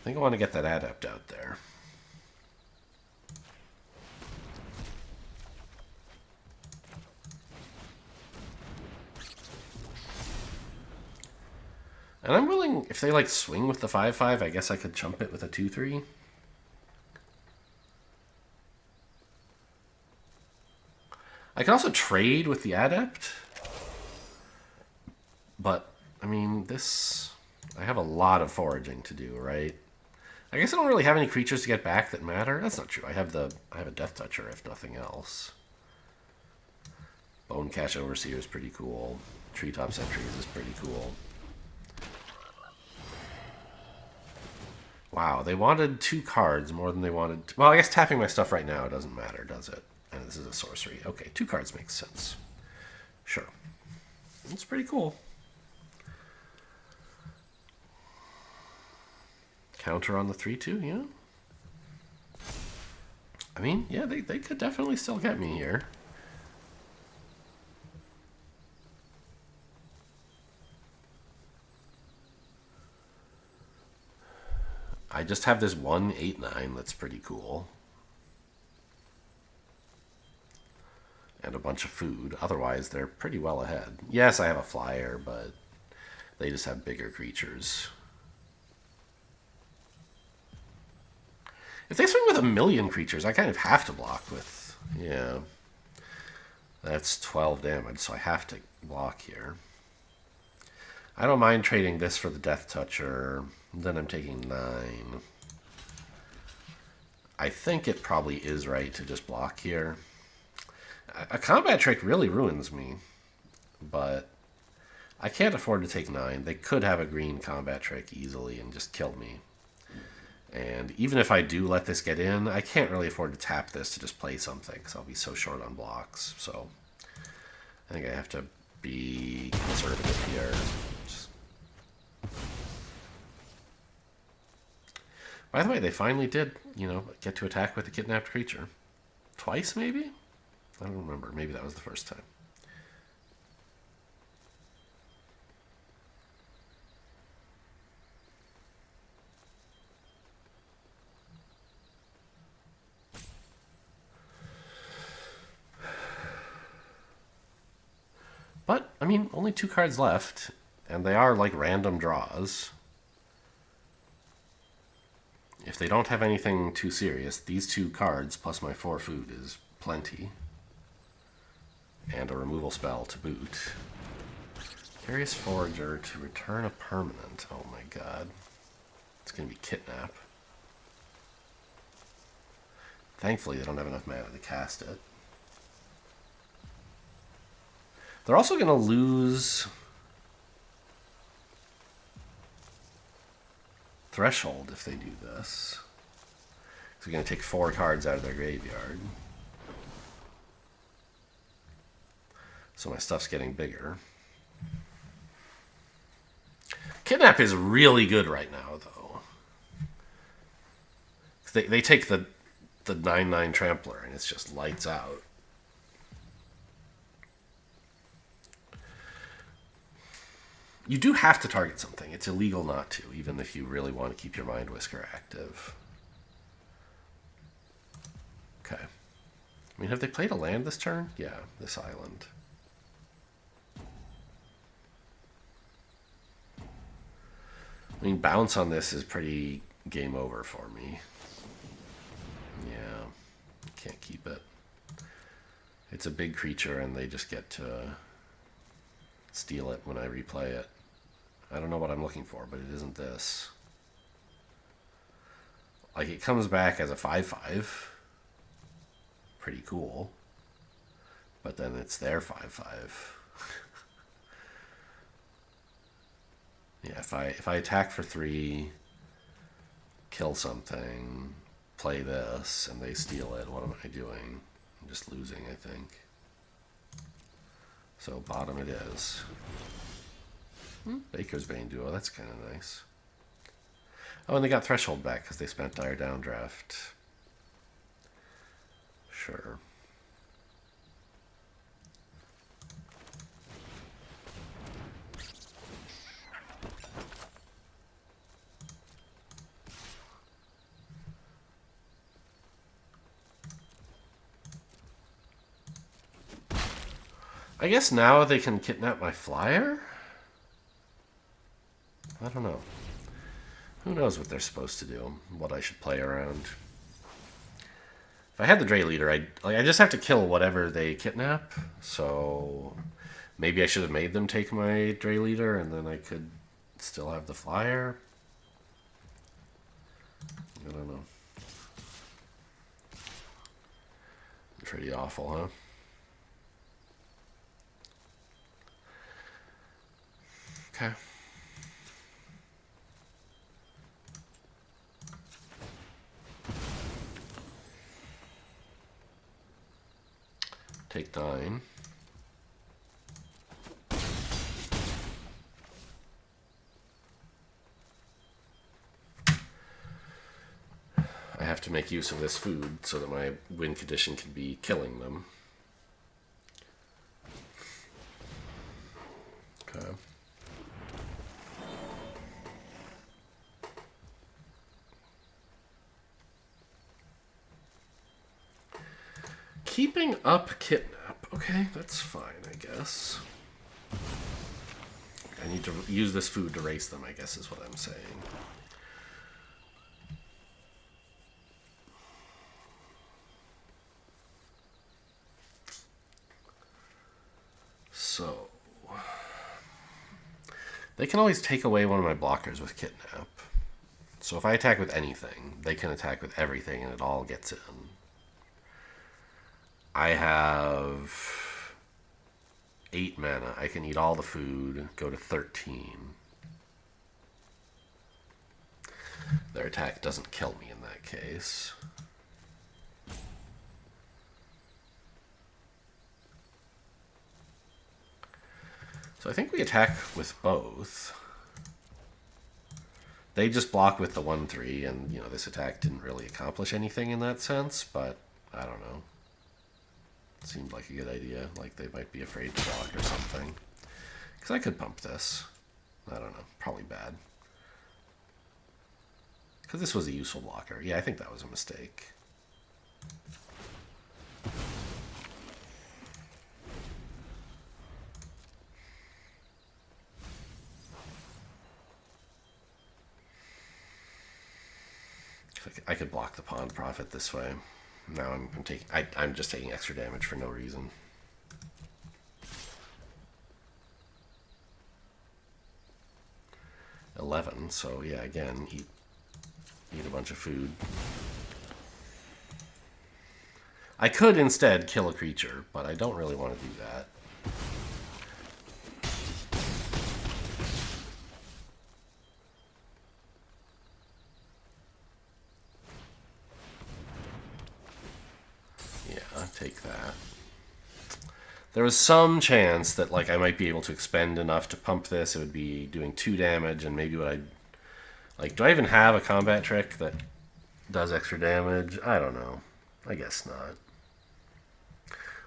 I think I want to get that Adept out there. And I'm willing, if they like swing with the 5/5, I guess I could chump it with a 2/3. I can also trade with the Adept. But, I mean, this... I have a lot of foraging to do, right? I guess I don't really have any creatures to get back that matter. That's not true. I have a Death Toucher, if nothing else. Bone Cache Overseer is pretty cool. Treetop Sentries is pretty cool. Wow, they wanted 2 cards more than they wanted... Well, I guess tapping my stuff right now doesn't matter, does it? And this is a sorcery. Okay, 2 cards makes sense. Sure. It's pretty cool. Counter on the 3/2, yeah. I mean, yeah, they could definitely still get me here. I just have this 1/8/9 that's pretty cool. And a bunch of food. Otherwise, they're pretty well ahead. Yes, I have a flyer, but they just have bigger creatures. If they swing with 1,000,000 creatures, I kind of have to block with... Yeah. That's 12 damage, so I have to block here. I don't mind trading this for the Death Toucher. Then I'm taking 9. I think it probably is right to just block here. A combat trick really ruins me, but I can't afford to take 9. They could have a green combat trick easily and just kill me. And even if I do let this get in, I can't really afford to tap this to just play something, because I'll be so short on blocks. So I think I have to be conservative here. By the way, they finally did, get to attack with the kidnapped creature. Twice, maybe? I don't remember. Maybe that was the first time. But, I mean, only 2 cards left, and they are like random draws. If they don't have anything too serious, these 2 cards plus my 4 food is plenty. And a removal spell to boot. Curious Forager to return a permanent. Oh my god. It's going to be Kidnap. Thankfully, they don't have enough mana to cast it. They're also going to lose Threshold if they do this. So they're going to take 4 cards out of their graveyard. So my stuff's getting bigger. Kidnap is really good right now, though. They take the 9/9 Trampler, and it's just lights out. You do have to target something. It's illegal not to, even if you really want to keep your Mind Whisker active. Okay. I mean, have they played a land this turn? Yeah, this island. I mean, bounce on this is pretty game over for me. Yeah, can't keep it. It's a big creature, and they just get to steal it when I replay it. I don't know what I'm looking for, but it isn't this. Like, it comes back as a 5/5. Pretty cool. But then it's their 5/5. Yeah, if I attack for 3, kill something, play this, and they steal it, what am I doing? I'm just losing, I think. So bottom it is. Baker's Bane duo, that's kind of nice. Oh, and they got Threshold back because they spent Dire Downdraft. Sure. I guess now they can kidnap my flyer? I don't know. Who knows what they're supposed to do, what I should play around. If I had the Dray Leader, I just have to kill whatever they kidnap, so maybe I should have made them take my Dray Leader, and then I could still have the flyer. pretty awful, huh? Okay. Take 9. I have to make use of this food so that my win condition can be killing them. Okay. Keeping up kidnap. Okay, that's fine, I guess. I need to use this food to race them, I guess is what I'm saying. So, they can always take away one of my blockers with kidnap. So if I attack with anything, they can attack with everything and it all gets in. I have 8 mana. I can eat all the food, go to 13. Their attack doesn't kill me in that case. So I think we attack with both. They just block with the 1/3, and you know this attack didn't really accomplish anything in that sense, but I don't know. Seemed like a good idea. Like they might be afraid to block or something. Because I could pump this. I don't know. Probably bad. Because this was a useful blocker. Yeah, I think that was a mistake. I could block the Pond Prophet this way. Now I'm just taking extra damage for no reason. $11, so yeah, again, eat a bunch of food. I could instead kill a creature, but I don't really want to do that. Take that. There was some chance that like I might be able to expend enough to pump this. It would be doing 2 damage, and maybe what I like. Do I even have a combat trick that does extra damage? I don't know. I guess not.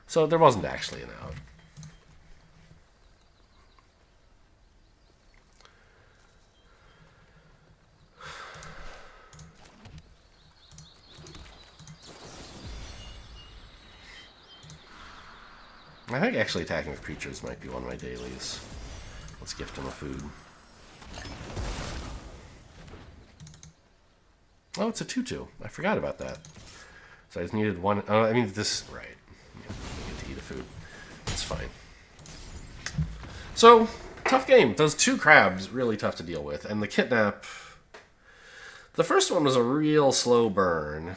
So there wasn't actually an out. I think actually attacking with creatures might be one of my dailies. Let's gift them a food. Oh, it's a 2/2. I forgot about that. So I just needed one. Oh, I mean, this. Right. Yeah, I get to eat a food. It's fine. So, tough game. Those 2 crabs, really tough to deal with. And the kidnap. The first one was a real slow burn.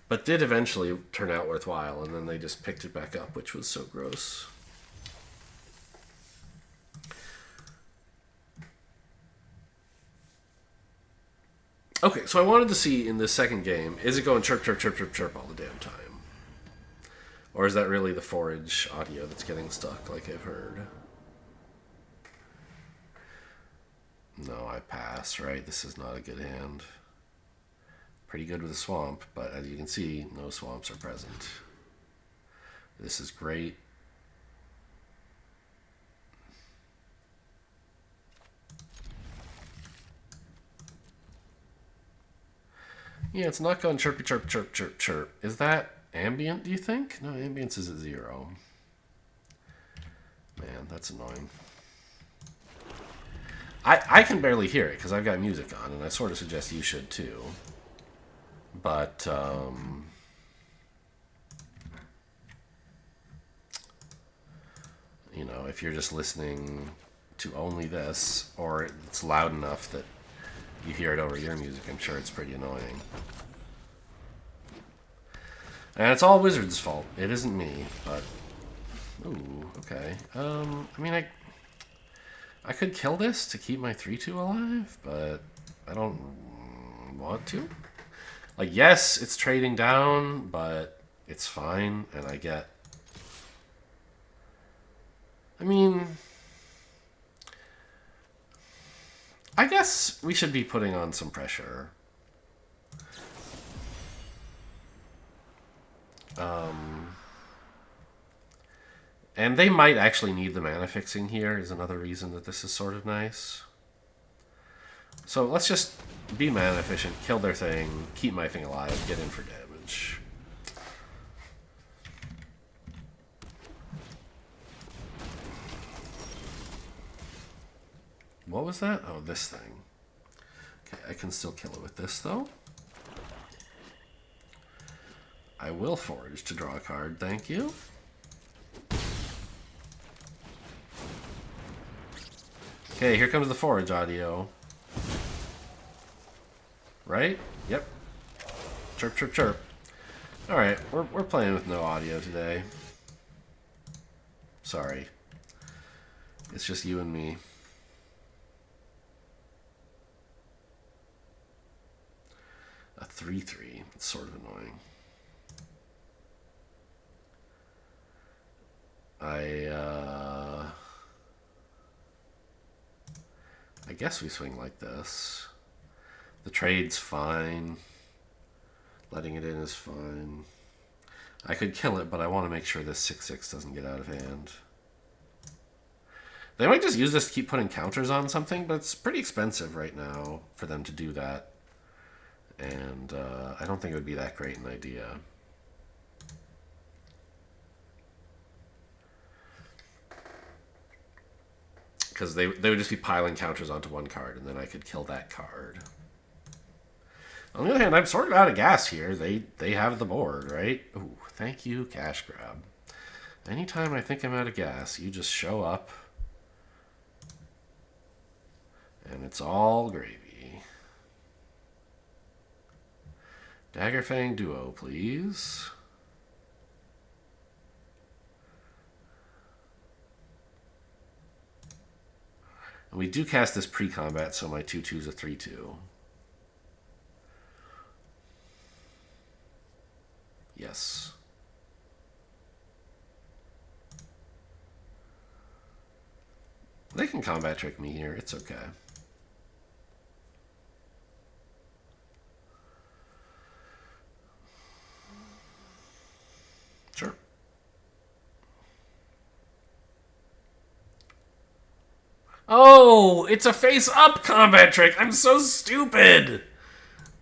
But did eventually turn out worthwhile, and then they just picked it back up, which was so gross. Okay, so I wanted to see in this second game, is it going chirp, chirp, chirp, chirp, chirp all the damn time? Or is that really the forage audio that's getting stuck, like I've heard? No, I pass, right? This is not a good hand. Pretty good with a swamp, but as you can see, no swamps are present. This is great. Yeah, it's not going chirpy, chirp, chirp, chirp, chirp. Is that ambient, do you think? No, ambience is at 0. Man, that's annoying. I can barely hear it because I've got music on, and I sort of suggest you should too. But, you know, if you're just listening to only this, or it's loud enough that you hear it over your music, I'm sure it's pretty annoying. And it's all Wizard's fault. It isn't me, but... Ooh, okay. I mean, I could kill this to keep my 3-2 alive, but I don't want to. Like, yes, it's trading down, but it's fine, and I get... I mean... I guess we should be putting on some pressure. And they might actually need the mana fixing here, is another reason that this is sort of nice. So let's just be mana efficient, kill their thing, keep my thing alive, get in for damage. What was that? Oh, this thing. Okay, I can still kill it with this, though. I will forage to draw a card, thank you. Okay, here comes the forage audio. Right? Yep. Chirp, chirp, chirp. Alright, we're playing with no audio today. Sorry. It's just you and me. A 3/3. It's sort of annoying. I guess we swing like this. The trade's fine. Letting it in is fine. I could kill it, but I want to make sure this 6/6 doesn't get out of hand. They might just use this to keep putting counters on something, but it's pretty expensive right now for them to do that. And I don't think it would be that great an idea. Because they would just be piling counters onto one card, and then I could kill that card. On the other hand, I'm sort of out of gas here. They have the board, right? Ooh, thank you, cash grab. Anytime I think I'm out of gas, you just show up. And it's all gravy. Daggerfang Duo, please. And we do cast this pre-combat, so my 2/2 is a 3/2. Yes. They can combat trick me here. It's okay. Sure. Oh, it's a face-up combat trick. I'm so stupid.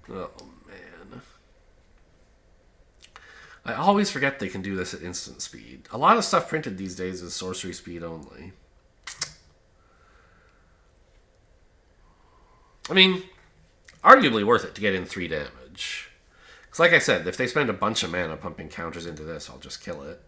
Oh, man. I always forget they can do this at instant speed. A lot of stuff printed these days is sorcery speed only. I mean, arguably worth it to get in 3 damage. Because like I said, if they spend a bunch of mana pumping counters into this, I'll just kill it.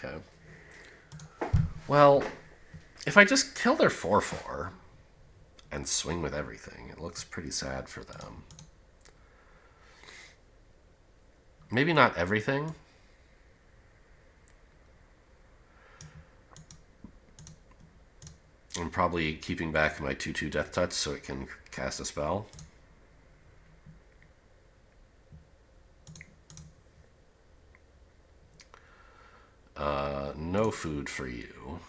Okay. Well, if I just kill their 4/4 and swing with everything, it looks pretty sad for them. Maybe not everything. I'm probably keeping back my 2/2 Death Touch so it can cast a spell. No food for you.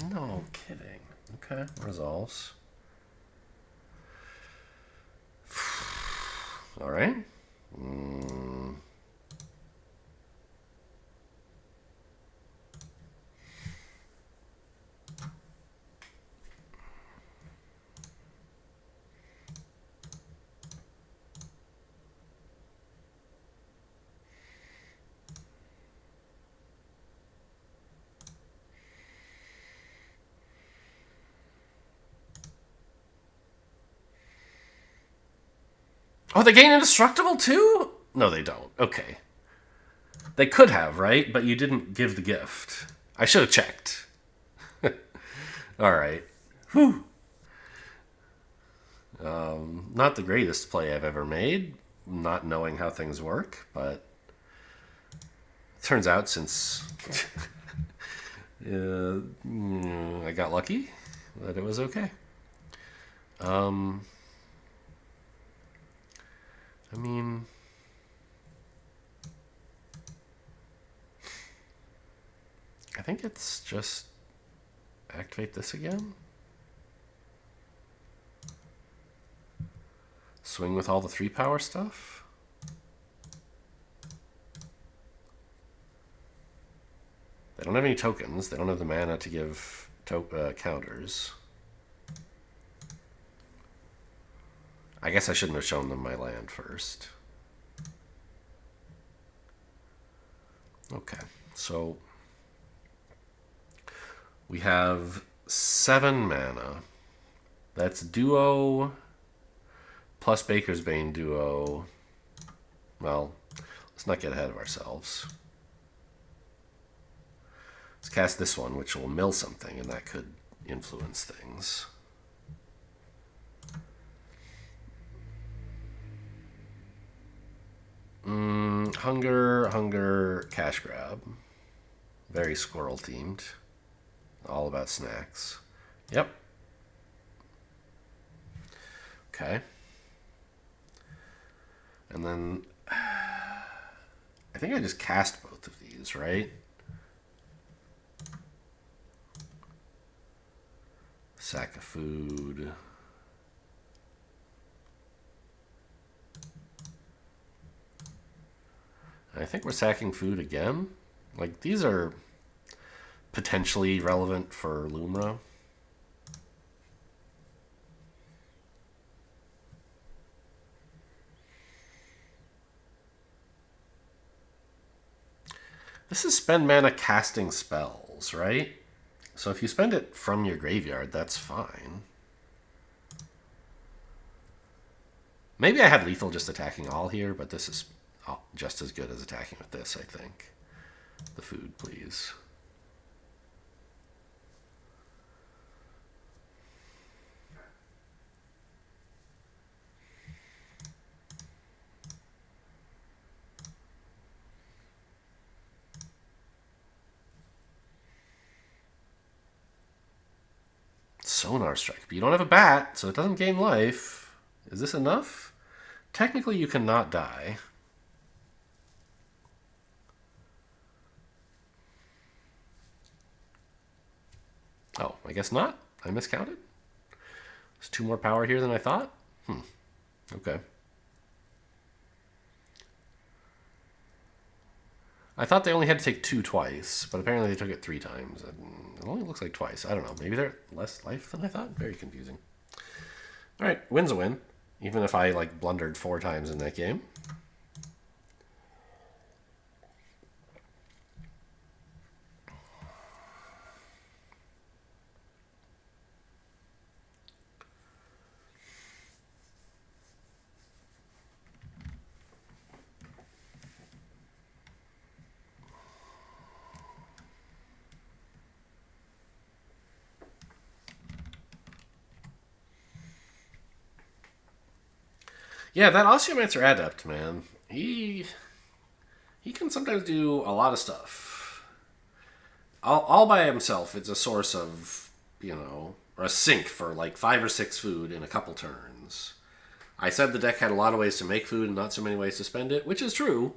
No kidding. Okay, resolves. All right. Oh, they gain indestructible too? No, they don't. Okay. They could have, right? But you didn't give the gift. I should have checked. All right. Whew. Not the greatest play I've ever made, not knowing how things work, but it turns out since I got lucky that it was okay. I mean, I think it's just activate this again. Swing with all the 3-power stuff. They don't have any tokens. They don't have the mana to give counters. I guess I shouldn't have shown them my land first. Okay, so we have 7 mana. That's duo plus Baker's Bane duo. Well, let's not get ahead of ourselves. Let's cast this one, which will mill something, and that could influence things. Hunger, cash grab. Very squirrel themed. All about snacks. Yep. Okay. And then I think I just cast both of these, right? Sack of food. I think we're sacking food again. Like, these are potentially relevant for Lumra. This is spend mana casting spells, right? So if you spend it from your graveyard, that's fine. Maybe I had lethal just attacking all here, but this is just as good as attacking with this, I think. The food, please. Sonar Strike, but you don't have a bat, so it doesn't gain life. Is this enough? Technically, you cannot die. Oh, I guess not. I miscounted. There's 2 more power here than I thought. Okay. I thought they only had to take 2 twice, but apparently they took it 3 times. And it only looks like twice. I don't know. Maybe they're less life than I thought. Very confusing. All right, win's a win, even if I like blundered 4 times in that game. Yeah, that Osteomancer Adept, man. He can sometimes do a lot of stuff. All by himself, it's a source of, or a sink for like 5 or 6 food in a couple turns. I said the deck had a lot of ways to make food and not so many ways to spend it, which is true,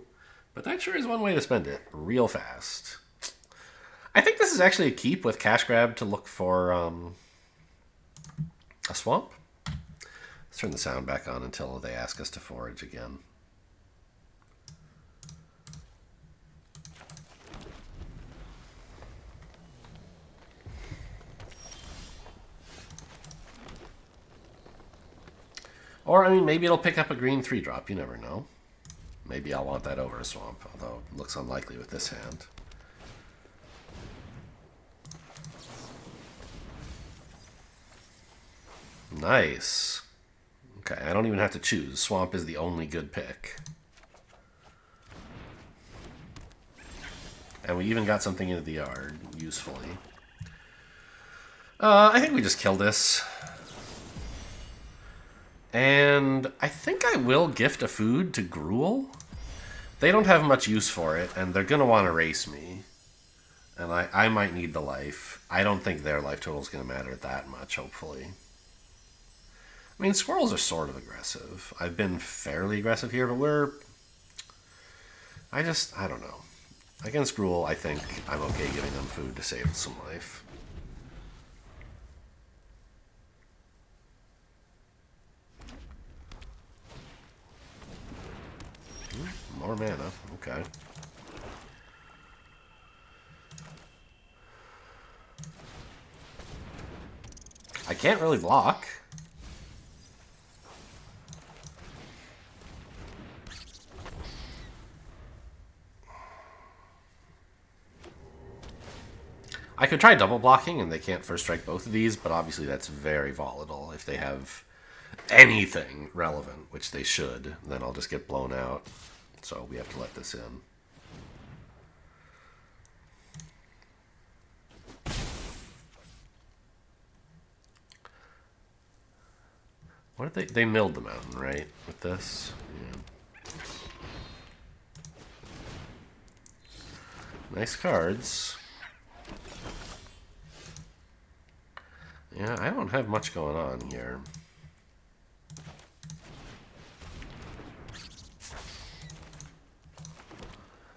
but that sure is one way to spend it real fast. I think this is actually a keep with cash grab to look for a swamp. Let's turn the sound back on until they ask us to forage again. Or, I mean, maybe it'll pick up a green 3-drop. You never know. Maybe I'll want that over a swamp, although it looks unlikely with this hand. Nice. Okay, I don't even have to choose. Swamp is the only good pick. And we even got something into the yard, usefully. I think we just kill this. And I think I will gift a food to Gruel. They don't have much use for it, and they're going to want to race me. And I might need the life. I don't think their life total is going to matter that much, hopefully. I mean, squirrels are sort of aggressive. I've been fairly aggressive here, but I don't know. Against Gruel, I think I'm okay giving them food to save some life. More mana, okay. I can't really block. I could try double blocking and they can't first strike both of these, but obviously that's very volatile. If they have anything relevant, which they should, then I'll just get blown out. So we have to let this in. What did they milled the mountain, right? With this? Yeah. Nice cards. Yeah, I don't have much going on here.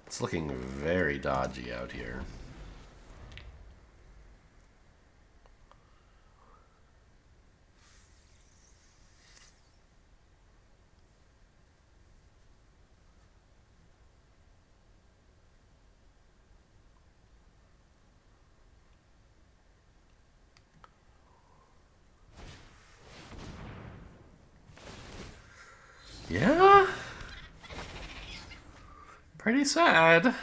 It's looking very dodgy out here. Yeah? Pretty sad.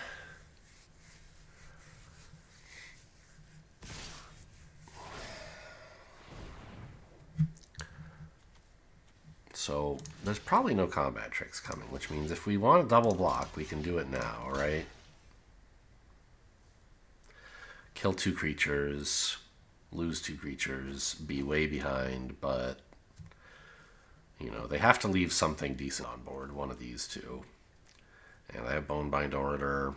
So there's probably no combat tricks coming, which means if we want to double block, we can do it now, right? Kill 2 creatures, lose 2 creatures, be way behind, but you know, they have to leave something decent on board, one of these two. And I have Bonebind Orator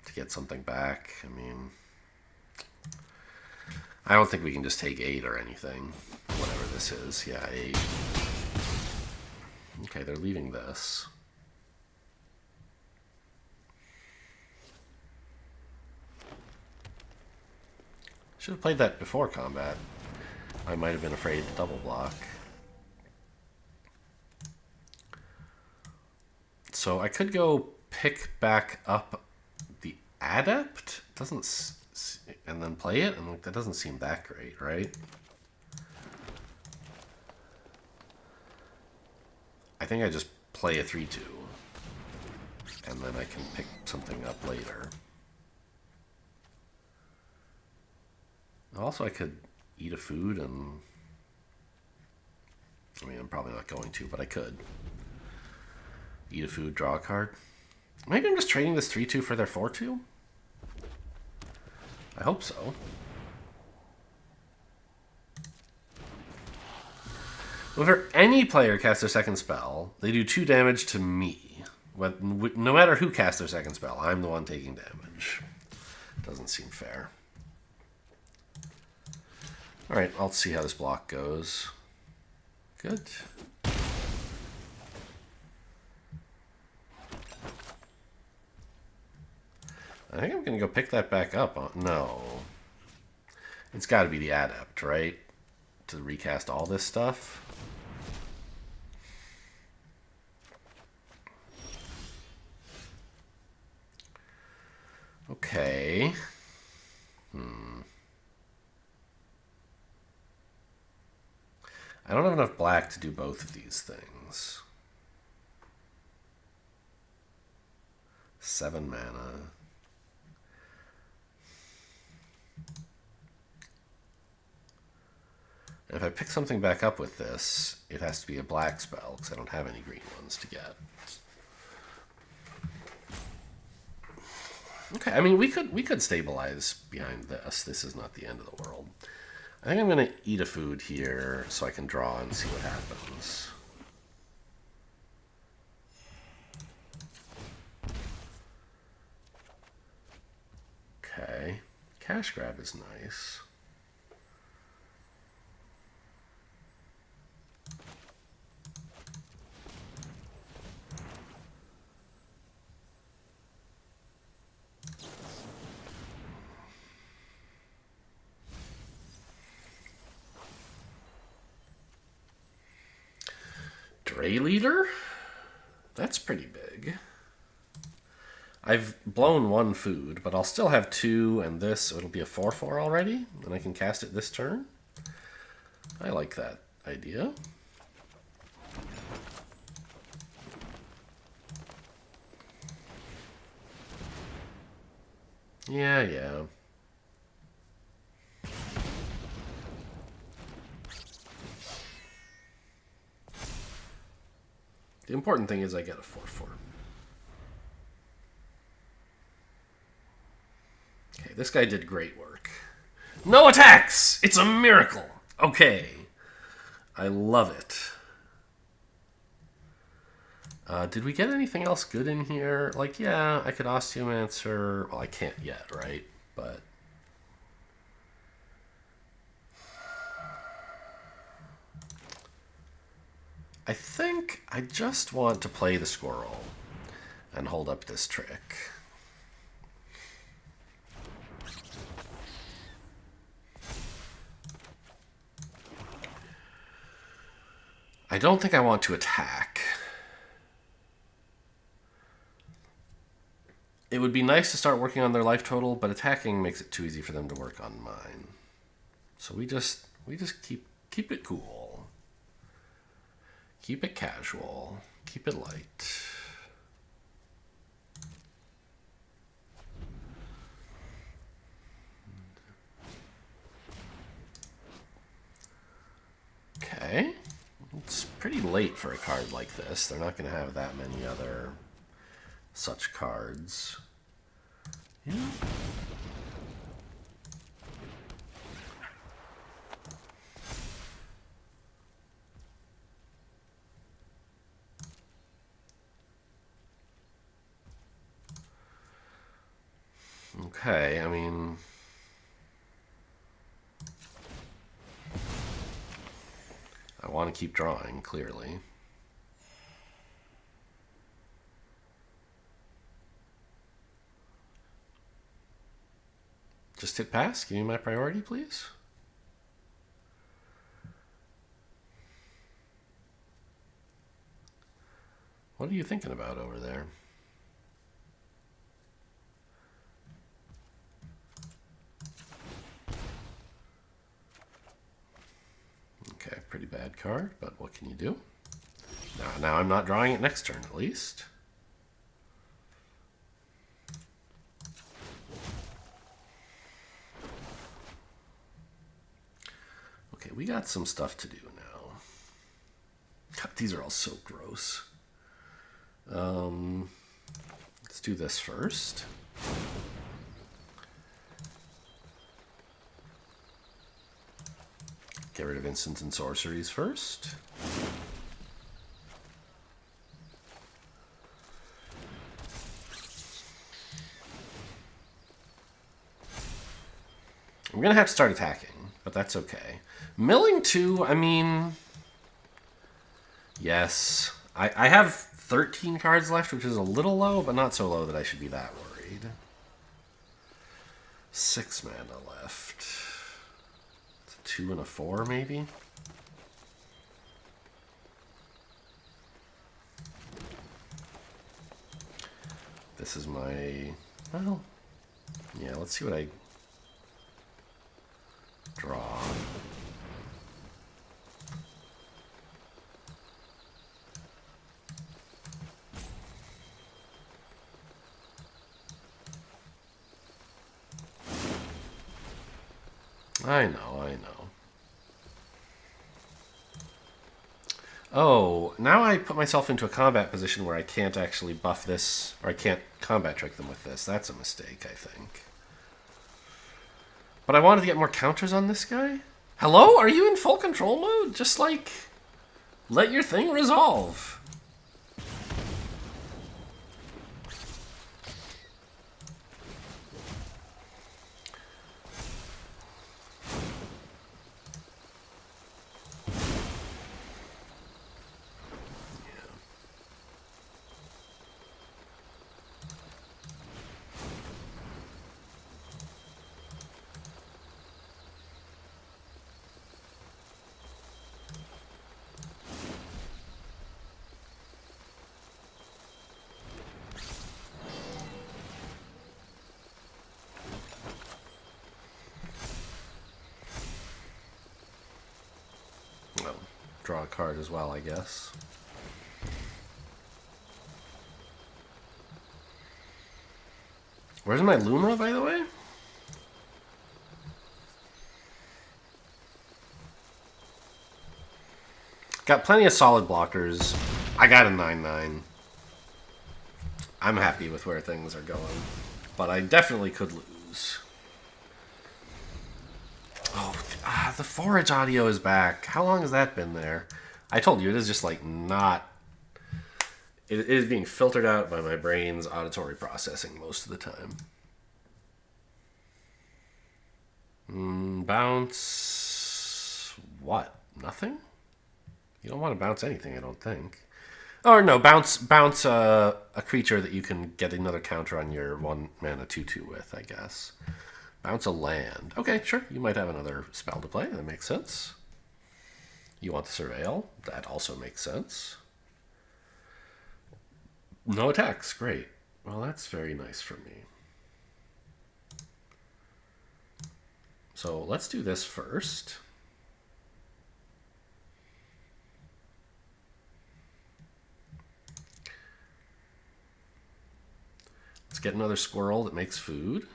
to get something back. I mean, I don't think we can just take 8 or anything, whatever this is. Yeah, 8. Okay, they're leaving this. Should have played that before combat. I might have been afraid to double block. So I could go pick back up the Adept. Doesn't, and then play it, and that doesn't seem that great, right? I think I just play a 3/2, and then I can pick something up later. Also, I could eat a food and... I mean, I'm probably not going to, but I could. Eat a food, draw a card. Maybe I'm just trading this 3/2 for their 4/2? I hope so. Whenever any player casts their second spell, they do 2 damage to me. No matter who casts their second spell, I'm the one taking damage. Doesn't seem fair. Alright, I'll see how this block goes. Good. I think I'm going to go pick that back up. No. It's got to be the Adept, right? To recast all this stuff. Okay. I don't have enough black to do both of these things. 7 mana. If I pick something back up with this, it has to be a black spell, because I don't have any green ones to get. Okay, I mean, we could stabilize behind this. This is not the end of the world. I think I'm going to eat a food here so I can draw and see what happens. Okay. Cash grab is nice. Dray leader? That's pretty big. I've blown one food, but I'll still have two and this, so it'll be a 4/4 already, and I can cast it this turn. I like that idea. Yeah. The important thing is I get a 4/4. Okay, this guy did great work. No attacks! It's a miracle! Okay. I love it. Did we get anything else good in here? Like, yeah, I could Osteomancer. Well, I can't yet, right? But I think I just want to play the Squirrel and hold up this trick. I don't think I want to attack. It would be nice to start working on their life total, but attacking makes it too easy for them to work on mine. So we just keep it cool. Keep it casual. Keep it light. Okay. It's pretty late for a card like this. They're not going to have that many other such cards. Yeah. Okay, I mean, I want to keep drawing, clearly. Just hit pass. Give me my priority, please. What are you thinking about over there? Okay, pretty bad card, but what can you do? Now I'm not drawing it next turn, at least. Okay, we got some stuff to do now. God, these are all so gross. Let's do this first. Get rid of instants and sorceries first. I'm going to have to start attacking, but that's okay. Milling 2, I mean... Yes. I have 13 cards left, which is a little low, but not so low that I should be that worried. 6 mana left. It's a 2 and a 4, maybe? This is my... Well... Yeah, let's see what I... draw. I know. Oh, now I put myself into a combat position where I can't actually buff this, or I can't combat trick them with this. That's a mistake, I think. But I wanted to get more counters on this guy. Hello? Are you in full control mode? Just, like, let your thing resolve. Draw a card as well, I guess. Where's my Luma, by the way? Got plenty of solid blockers. I got a 9/9. I'm happy with where things are going. But I definitely could lose. Oh, the forage audio is back. How long has that been there? I told you, it is just like not... It is being filtered out by my brain's auditory processing most of the time. Bounce... What? Nothing? You don't want to bounce anything, I don't think. Or no, bounce a creature that you can get another counter on your 1 mana 2/2 with, I guess. Bounce a land. Okay, sure. You might have another spell to play. That makes sense. You want to surveil. That also makes sense. No attacks. Great. Well, that's very nice for me. So let's do this first. Let's get another squirrel that makes food.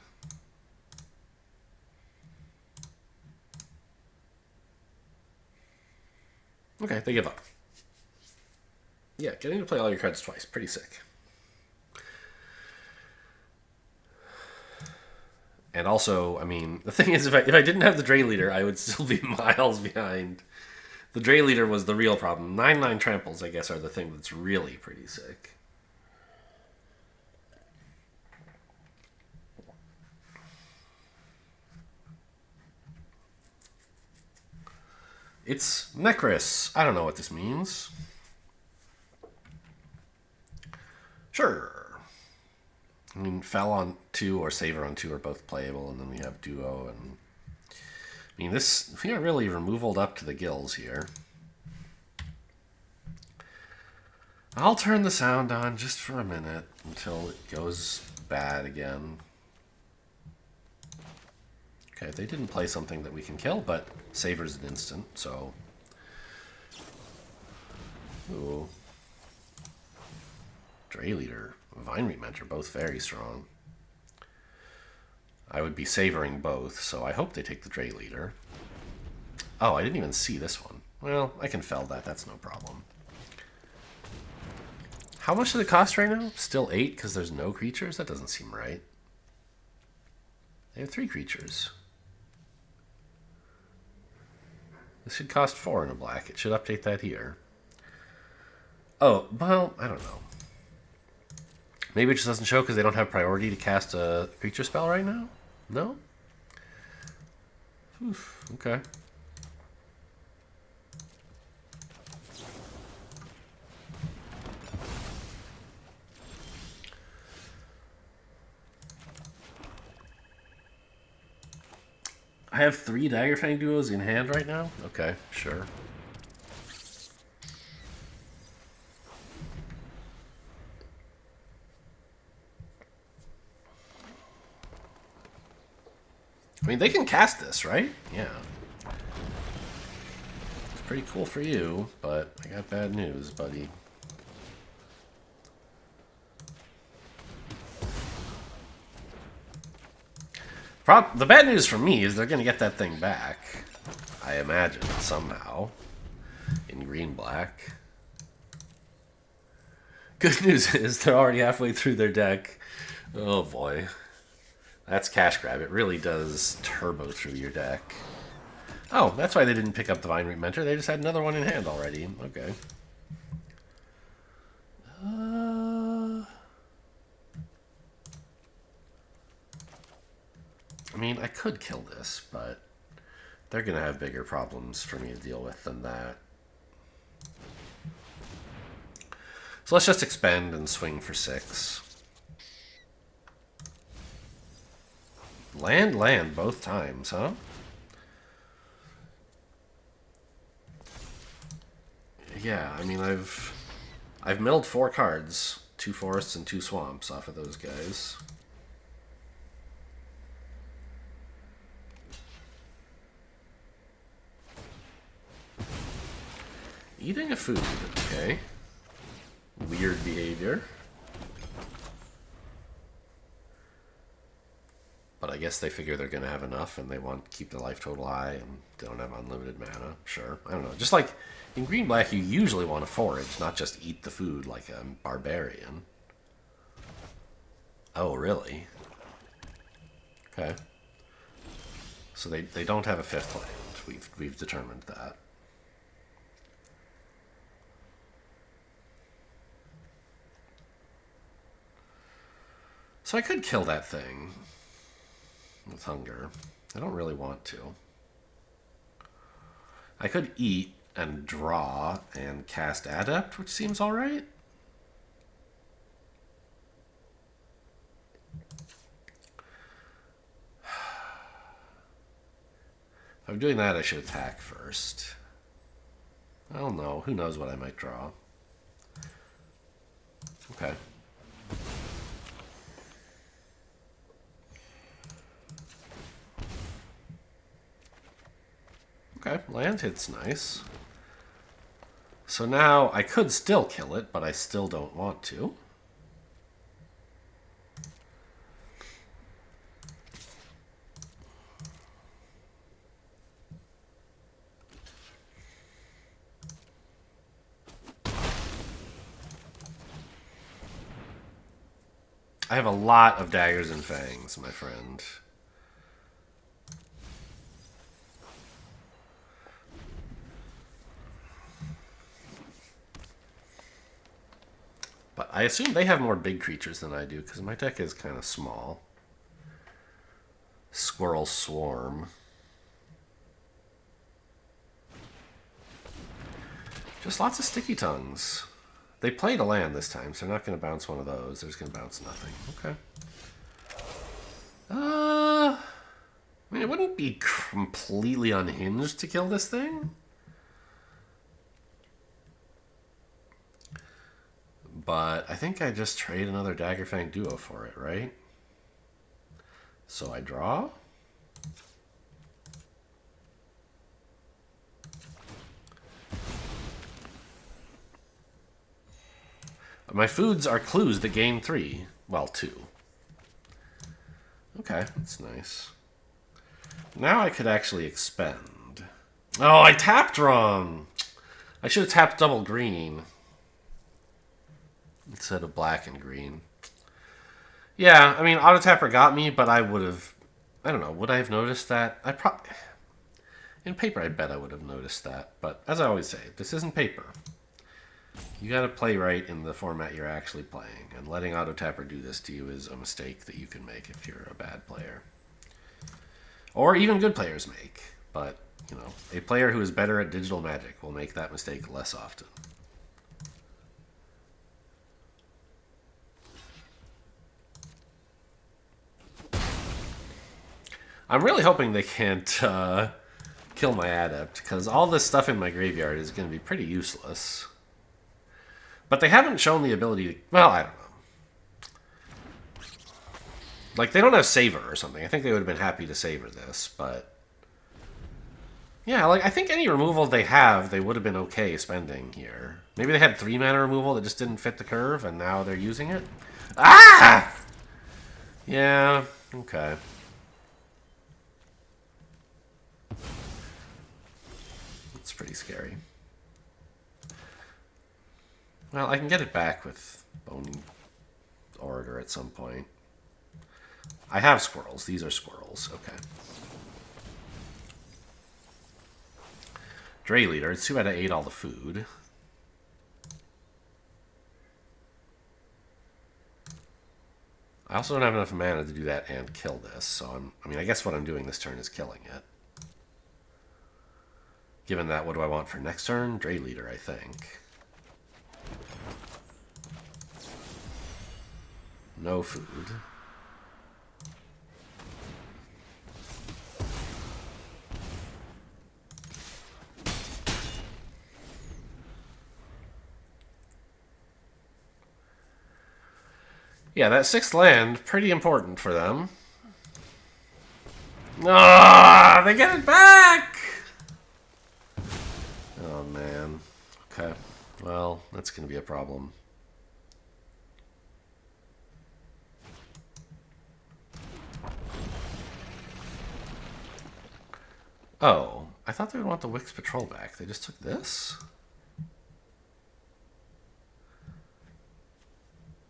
Okay, they give up. Yeah, getting to play all your cards twice. Pretty sick. And also, I mean, the thing is, if I didn't have the Dray Leader, I would still be miles behind. The Dray Leader was the real problem. 9/9 tramples, I guess, are the thing that's really pretty sick. It's Necris. I don't know what this means. Sure. I mean, Fell on 2 or Savor on 2 are both playable, and then we have Duo, and... I mean, this... We are really removaled up to the gills here. I'll turn the sound on just for a minute until it goes bad again. Okay, they didn't play something that we can kill, but Savor's an instant, so... Ooh. Dray Leader, Vine Rementor, both very strong. I would be savoring both, so I hope they take the Dray Leader. Oh, I didn't even see this one. Well, I can fell that, that's no problem. How much does it cost right now? Still 8 because there's no creatures? That doesn't seem right. They have 3 creatures. This should cost 4 in a black. It should update that here. Oh, well, I don't know. Maybe it just doesn't show because they don't have priority to cast a creature spell right now? No? Oof, okay. I have 3 Daggerfang Duos in hand right now? Okay, sure. I mean, they can cast this, right? Yeah. It's pretty cool for you, but I got bad news, buddy. The bad news for me is they're going to get that thing back. I imagine, somehow. In green-black. Good news is they're already halfway through their deck. Oh boy. That's cash grab. It really does turbo through your deck. Oh, that's why they didn't pick up the Vine Root Mentor. They just had another one in hand already. Okay. I mean, I could kill this, but they're going to have bigger problems for me to deal with than that. So let's just expend and swing for 6. Land both times, huh? Yeah, I mean, I've milled 4 cards, 2 forests and 2 swamps off of those guys. Eating a food, okay. Weird behavior. But I guess they figure they're going to have enough and they want to keep their life total high and they don't have unlimited mana. Sure. I don't know. Just like in green-black, you usually want to forage, not just eat the food like a barbarian. Oh, really? Okay. So they don't have a 5th land. We've determined that. So I could kill that thing with hunger. I don't really want to. I could eat and draw and cast Adept, which seems alright. If I'm doing that, I should attack first. I don't know. Who knows what I might draw. Okay. Okay, land hit's nice. So now I could still kill it, but I still don't want to. I have a lot of daggers and fangs, my friend. But I assume they have more big creatures than I do, because my deck is kind of small. Squirrel Swarm. Just lots of sticky tongues. They played a land this time, so they're not going to bounce one of those. They're just going to bounce nothing. Okay. I mean, it wouldn't be completely unhinged to kill this thing. But I think I just trade another Daggerfang Duo for it, right? So I draw. My foods are clues that gain 3. Well, 2. Okay, that's nice. Now I could actually expend. Oh, I tapped wrong. I should have tapped double green instead of black and green. Yeah, I mean, auto tapper got me, but I would have. I don't know. Would I have noticed that? In paper, I bet I would have noticed that. But as I always say, this isn't paper. You got to play right in the format you're actually playing, and letting auto tapper do this to you is a mistake that you can make if you're a bad player, or even good players make. But you know, a player who is better at digital magic will make that mistake less often. I'm really hoping they can't kill my Adept, because all this stuff in my graveyard is going to be pretty useless. But they haven't shown the ability to... Well, I don't know. Like, they don't have Savor or something. I think they would have been happy to Savor this, but... Yeah, like, I think any removal they have, they would have been okay spending here. Maybe they had 3 mana removal that just didn't fit the curve, and now they're using it? Ah! Yeah, okay. It's pretty scary. Well, I can get it back with Bone Orator at some point. I have squirrels. These are squirrels. Okay. Dray Leader. It's too bad I ate all the food. I also don't have enough mana to do that and kill this, so I mean, I guess what I'm doing this turn is killing it. Given that, what do I want for next turn? Dray Leader, I think. No food. Yeah, that 6th land, pretty important for them. Ah, they get it back! Oh, man. Okay. Well, that's going to be a problem. Oh, I thought they would want the Wix Patrol back. They just took this?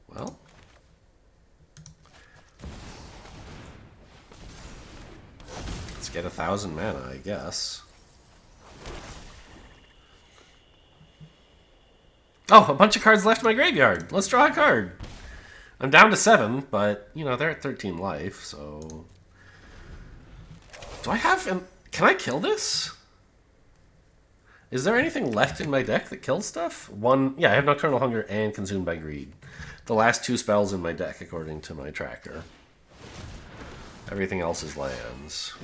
Well... let's get 1,000 mana, I guess. Oh, a bunch of cards left in my graveyard. Let's draw a card. I'm down to 7, but, you know, they're at 13 life, so... do I have... can I kill this? Is there anything left in my deck that kills stuff? Yeah, I have Nocturnal Hunger and Consumed by Greed. The last 2 spells in my deck, according to my tracker. Everything else is lands.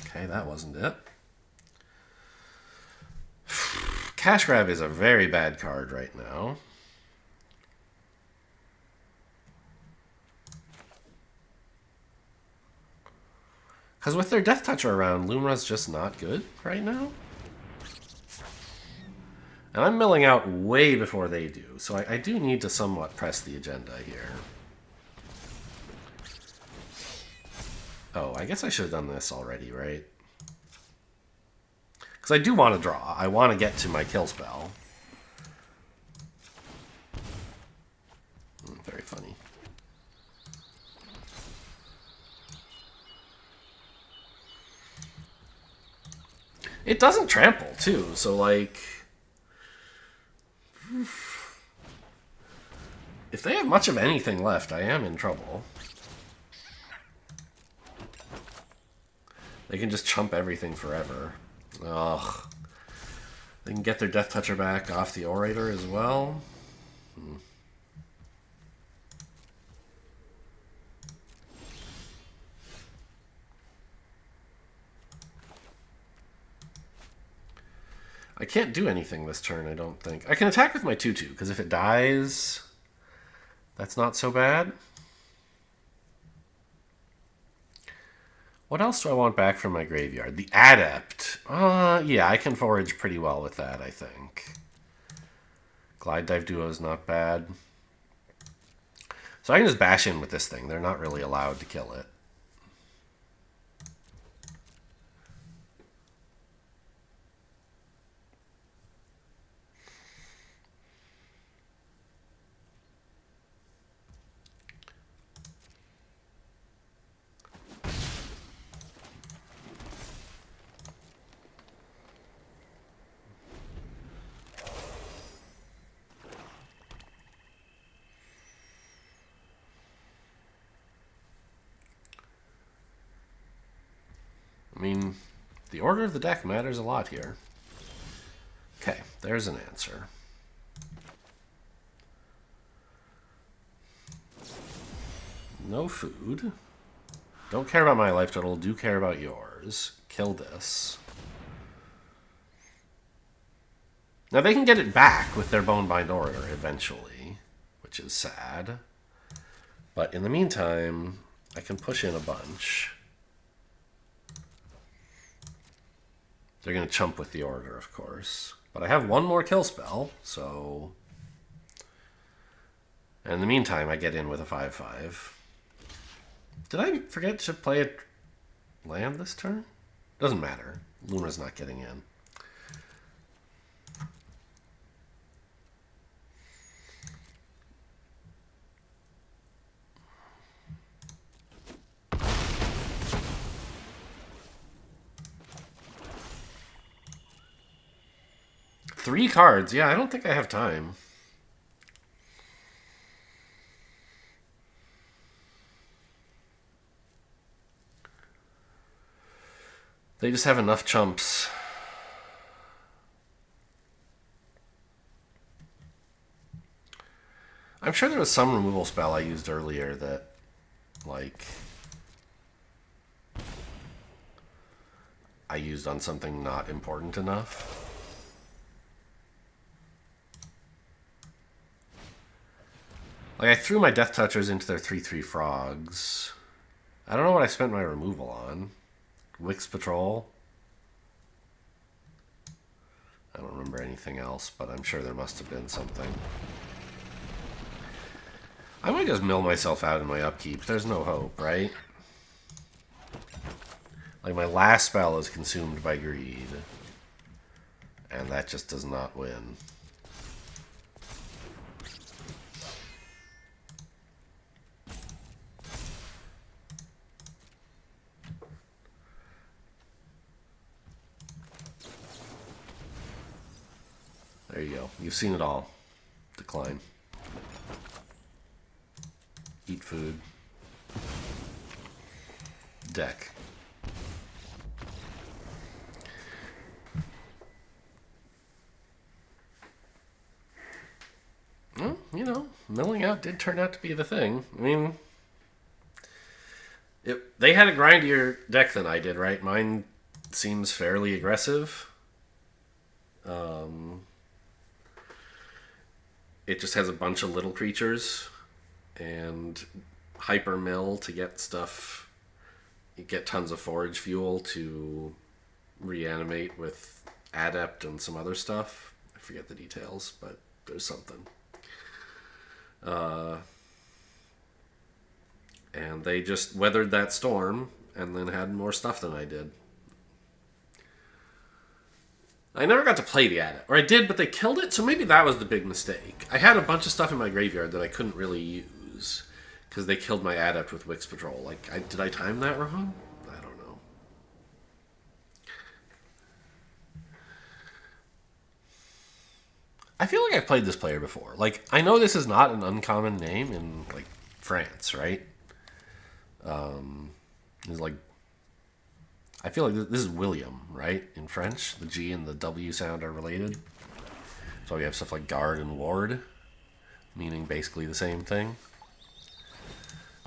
Okay, that wasn't it. Cash Grab is a very bad card right now. Because with their Death Toucher around, Lumra's just not good right now. And I'm milling out way before they do, so I do need to somewhat press the agenda here. Oh, I guess I should have done this already, right? Because I do want to draw. I want to get to my kill spell. Very funny. It doesn't trample, too, so, like... if they have much of anything left, I am in trouble. They can just chump everything forever. Ugh. They can get their Death Toucher back off the Orator as well. I can't do anything this turn, I don't think. I can attack with my 2/2, because if it dies, that's not so bad. What else do I want back from my graveyard? The Adept. Yeah, I can forage pretty well with that, I think. Glide Dive Duo is not bad. So I can just bash in with this thing. They're not really allowed to kill it. I mean, the order of the deck matters a lot here. Okay, there's an answer. No food. Don't care about my life total, do care about yours. Kill this. Now they can get it back with their Bonebind Orator eventually, which is sad. But in the meantime, I can push in a bunch. They're going to chump with the Orator, of course. But I have one more kill spell, so... and in the meantime, I get in with a 5/5. Did I forget to play a land this turn? Doesn't matter. Luna's not getting in. 3 cards. Yeah, I don't think I have time. They just have enough chumps. I'm sure there was some removal spell I used earlier that, like, I used on something not important enough. Like, I threw my Death Touchers into their 3/3 frogs. I don't know what I spent my removal on. Wix Patrol. I don't remember anything else, but I'm sure there must have been something. I might just mill myself out in my upkeep. There's no hope, right? Like, my last spell is consumed by greed. And that just does not win. There you go. You've seen it all. Decline. Eat food. Deck. Well, you know, milling out did turn out to be the thing. I mean, they had a grindier deck than I did, right? Mine seems fairly aggressive. It just has a bunch of little creatures and hyper mill to get stuff. You get tons of forage fuel to reanimate with adept and some other stuff. I forget the details, but there's something. And they just weathered that storm and then had more stuff than I did. I never got to play the adept. Or I did, but they killed it, so maybe that was the big mistake. I had a bunch of stuff in my graveyard that I couldn't really use because they killed my adept with Wix Patrol. Like, did I time that wrong? I don't know. I feel like I've played this player before. Like, I know this is not an uncommon name in, like, France, right? It's like, I feel like this is William, right? In French, the G and the W sound are related. So we have stuff like guard and ward, meaning basically the same thing.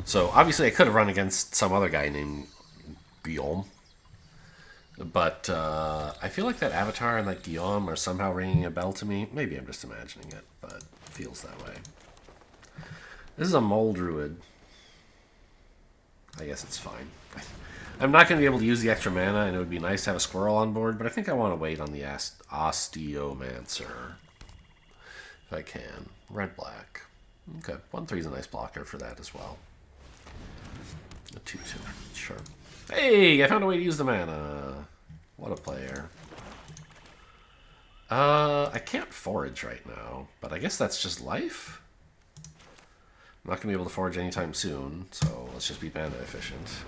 So obviously I could have run against some other guy named Guillaume. But I feel like that Avatar and that Guillaume are somehow ringing a bell to me. Maybe I'm just imagining it, but it feels that way. This is a Mole Druid. I guess it's fine. I'm not going to be able to use the extra mana, and it would be nice to have a Squirrel on board, but I think I want to wait on the Osteomancer. If I can. Red-black. Okay, 1/3 is a nice blocker for that as well. A 2/2. Sure. Hey, I found a way to use the mana. What a player. I can't forage right now, but I guess that's just life? I'm not going to be able to forage anytime soon, so let's just be mana efficient.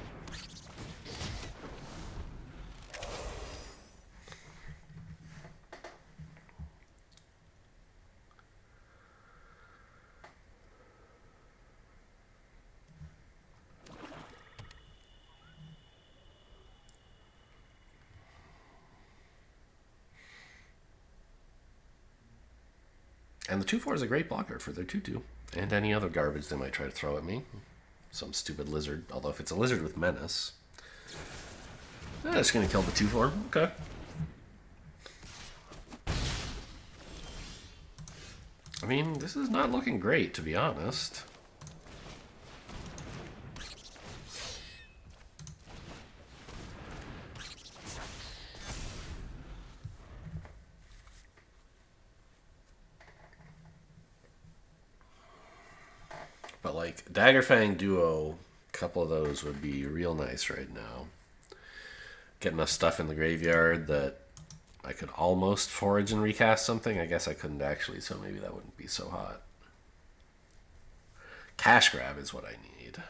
And the 2/4 is a great blocker for their 2/2. And any other garbage they might try to throw at me. Some stupid lizard. Although if it's a lizard with menace, it's going to kill the 2/4. Okay. I mean, this is not looking great, to be honest. But like Daggerfang Duo, a couple of those would be real nice right now. Get enough stuff in the graveyard that I could almost forage and recast something. I guess I couldn't actually, so maybe that wouldn't be so hot. Cash grab is what I need.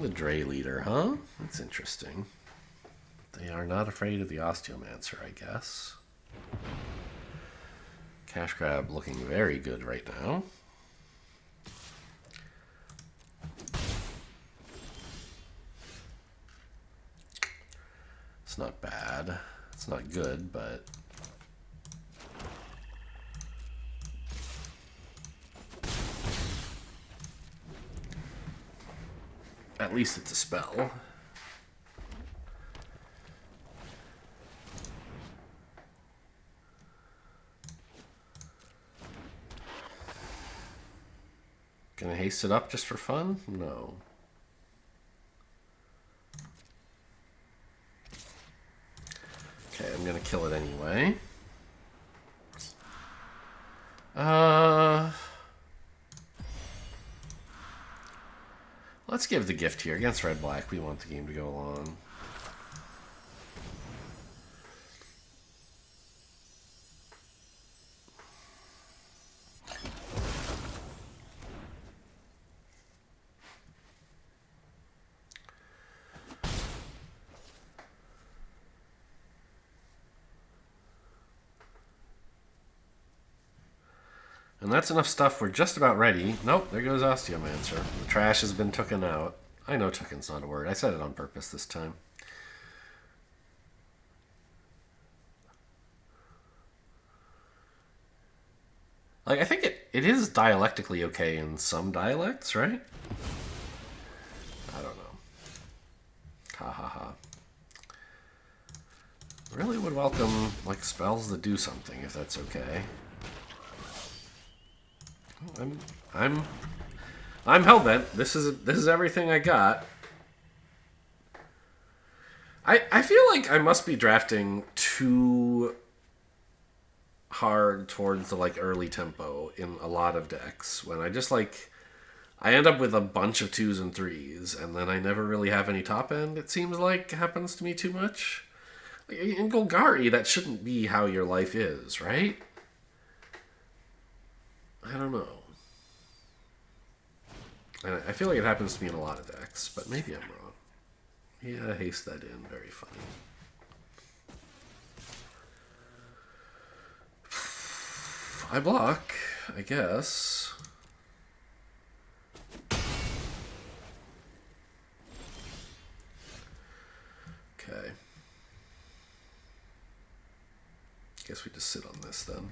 the Dre leader, huh? That's interesting. They are not afraid of the Osteomancer, I guess. Cash grab looking very good right now. It's not bad. It's not good, but... at least it's a spell. Gonna haste it up just for fun? No. Okay, I'm gonna kill it anyway. Let's give the gift here. Against red-black, we want the game to go along. And that's enough stuff. We're just about ready. Nope, there goes Osteomancer. The trash has been taken out. I know "tooken's" not a word. I said it on purpose this time. Like, I think it is dialectically okay in some dialects, right? I don't know. Ha ha ha. Really would welcome, like, spells that do something, if that's okay. I'm hellbent. This is everything I got. I feel like I must be drafting too hard towards the like early tempo in a lot of decks when I just like I end up with a bunch of 2s and 3s and then I never really have any top end. It seems like happens to me too much. In Golgari, that shouldn't be how your life is, right? I don't know. I feel like it happens to me in a lot of decks, but maybe I'm wrong. Yeah, haste that in. Very funny. I block, I guess. Okay. Guess we just sit on this then.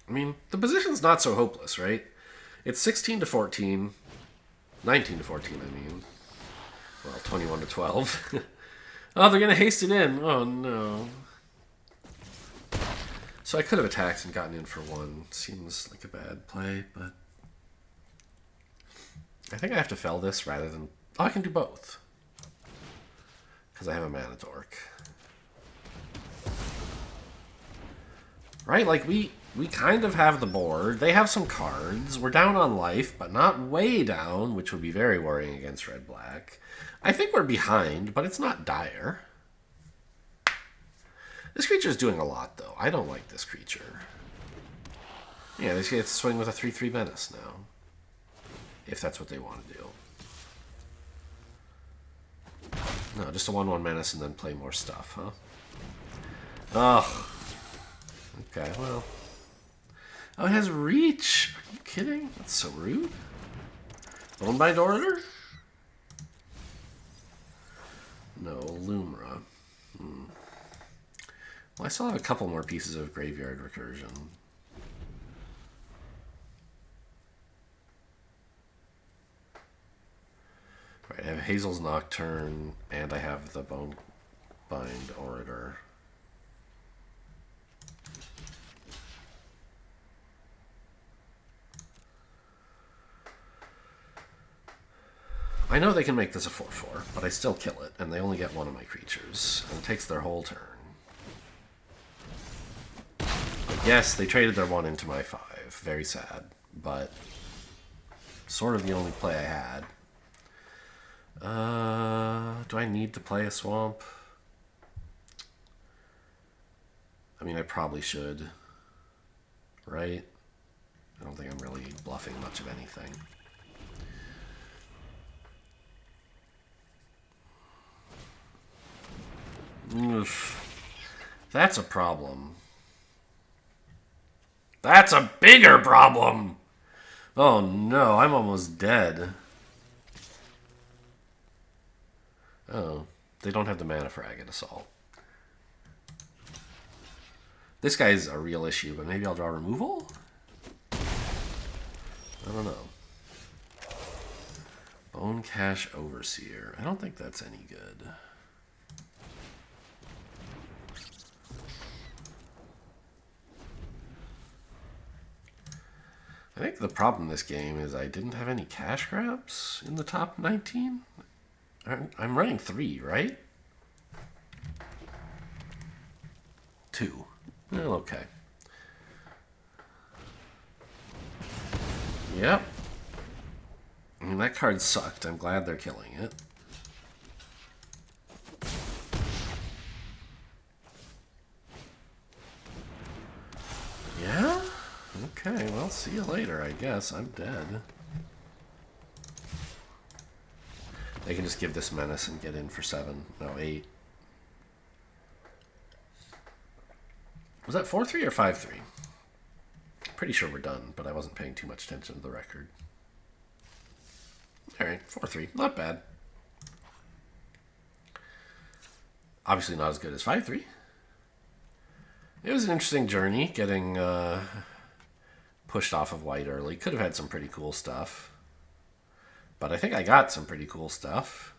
I mean, the position's not so hopeless, right? It's 16 to 14. 19 to 14, I mean. Well, 21 to 12. Oh, they're going to haste it in. Oh, no. So I could have attacked and gotten in for 1. Seems like a bad play, but... I think I have to fell this rather than... Oh, I can do both. Because I have a mana dork. Right, like we kind of have the board. They have some cards. We're down on life, but not way down, which would be very worrying against red-black. I think we're behind, but it's not dire. This creature's doing a lot, though. I don't like this creature. Yeah, they get to swing with a 3/3 menace now. If that's what they want to do. No, just a 1/1 menace and then play more stuff, huh? Oh. Okay, well. Oh, it has reach. Are you kidding? That's so rude. Bonebind Orator? No, Lumra. Well, I still have a couple more pieces of Graveyard Recursion. Right, I have Hazel's Nocturne, and I have the Bonebind Orator. I know they can make this a 4/4, but I still kill it, and they only get 1 of my creatures, and it takes their whole turn. But yes, they traded their 1 into my 5. Very sad, but sort of the only play I had. Do I need to play a swamp? I mean, I probably should. right? I don't think I'm really bluffing much of anything. Oof. That's a problem. That's a bigger problem! Oh no, I'm almost dead. Oh, they don't have the mana for Agate Assault. This guy's a real issue, but maybe I'll draw removal? I don't know. Bone Cash Overseer. I don't think that's any good. I think the problem in this game is I didn't have any cash grabs in the top 19. I'm running 3, right? 2. Well, okay. Yep. I mean, that card sucked. I'm glad they're killing it. Yeah? Okay, well, see you later, I guess. I'm dead. They can just give this menace and get in for 7. No, 8. Was that 4-3 or 5-3? Pretty sure we're done, but I wasn't paying too much attention to the record. Alright, 4-3. Not bad. Obviously not as good as 5-3. It was an interesting journey, getting pushed off of white early. Could have had some pretty cool stuff. But I think I got some pretty cool stuff.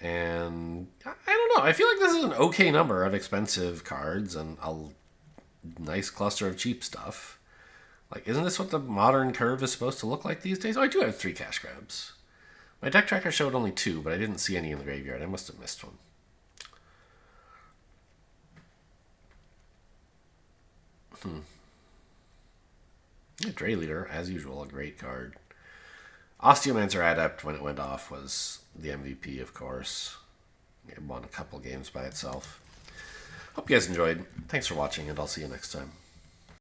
And I don't know. I feel like this is an okay number of expensive cards and a nice cluster of cheap stuff. Like, isn't this what the modern curve is supposed to look like these days? Oh, I do have 3 cash grabs. My deck tracker showed only 2, but I didn't see any in the graveyard. I must have missed one. Yeah, Dray Leader, as usual, a great card. Osteomancer Adept, when it went off, was the MVP, of course. It won a couple games by itself. Hope you guys enjoyed. Thanks for watching, and I'll see you next time.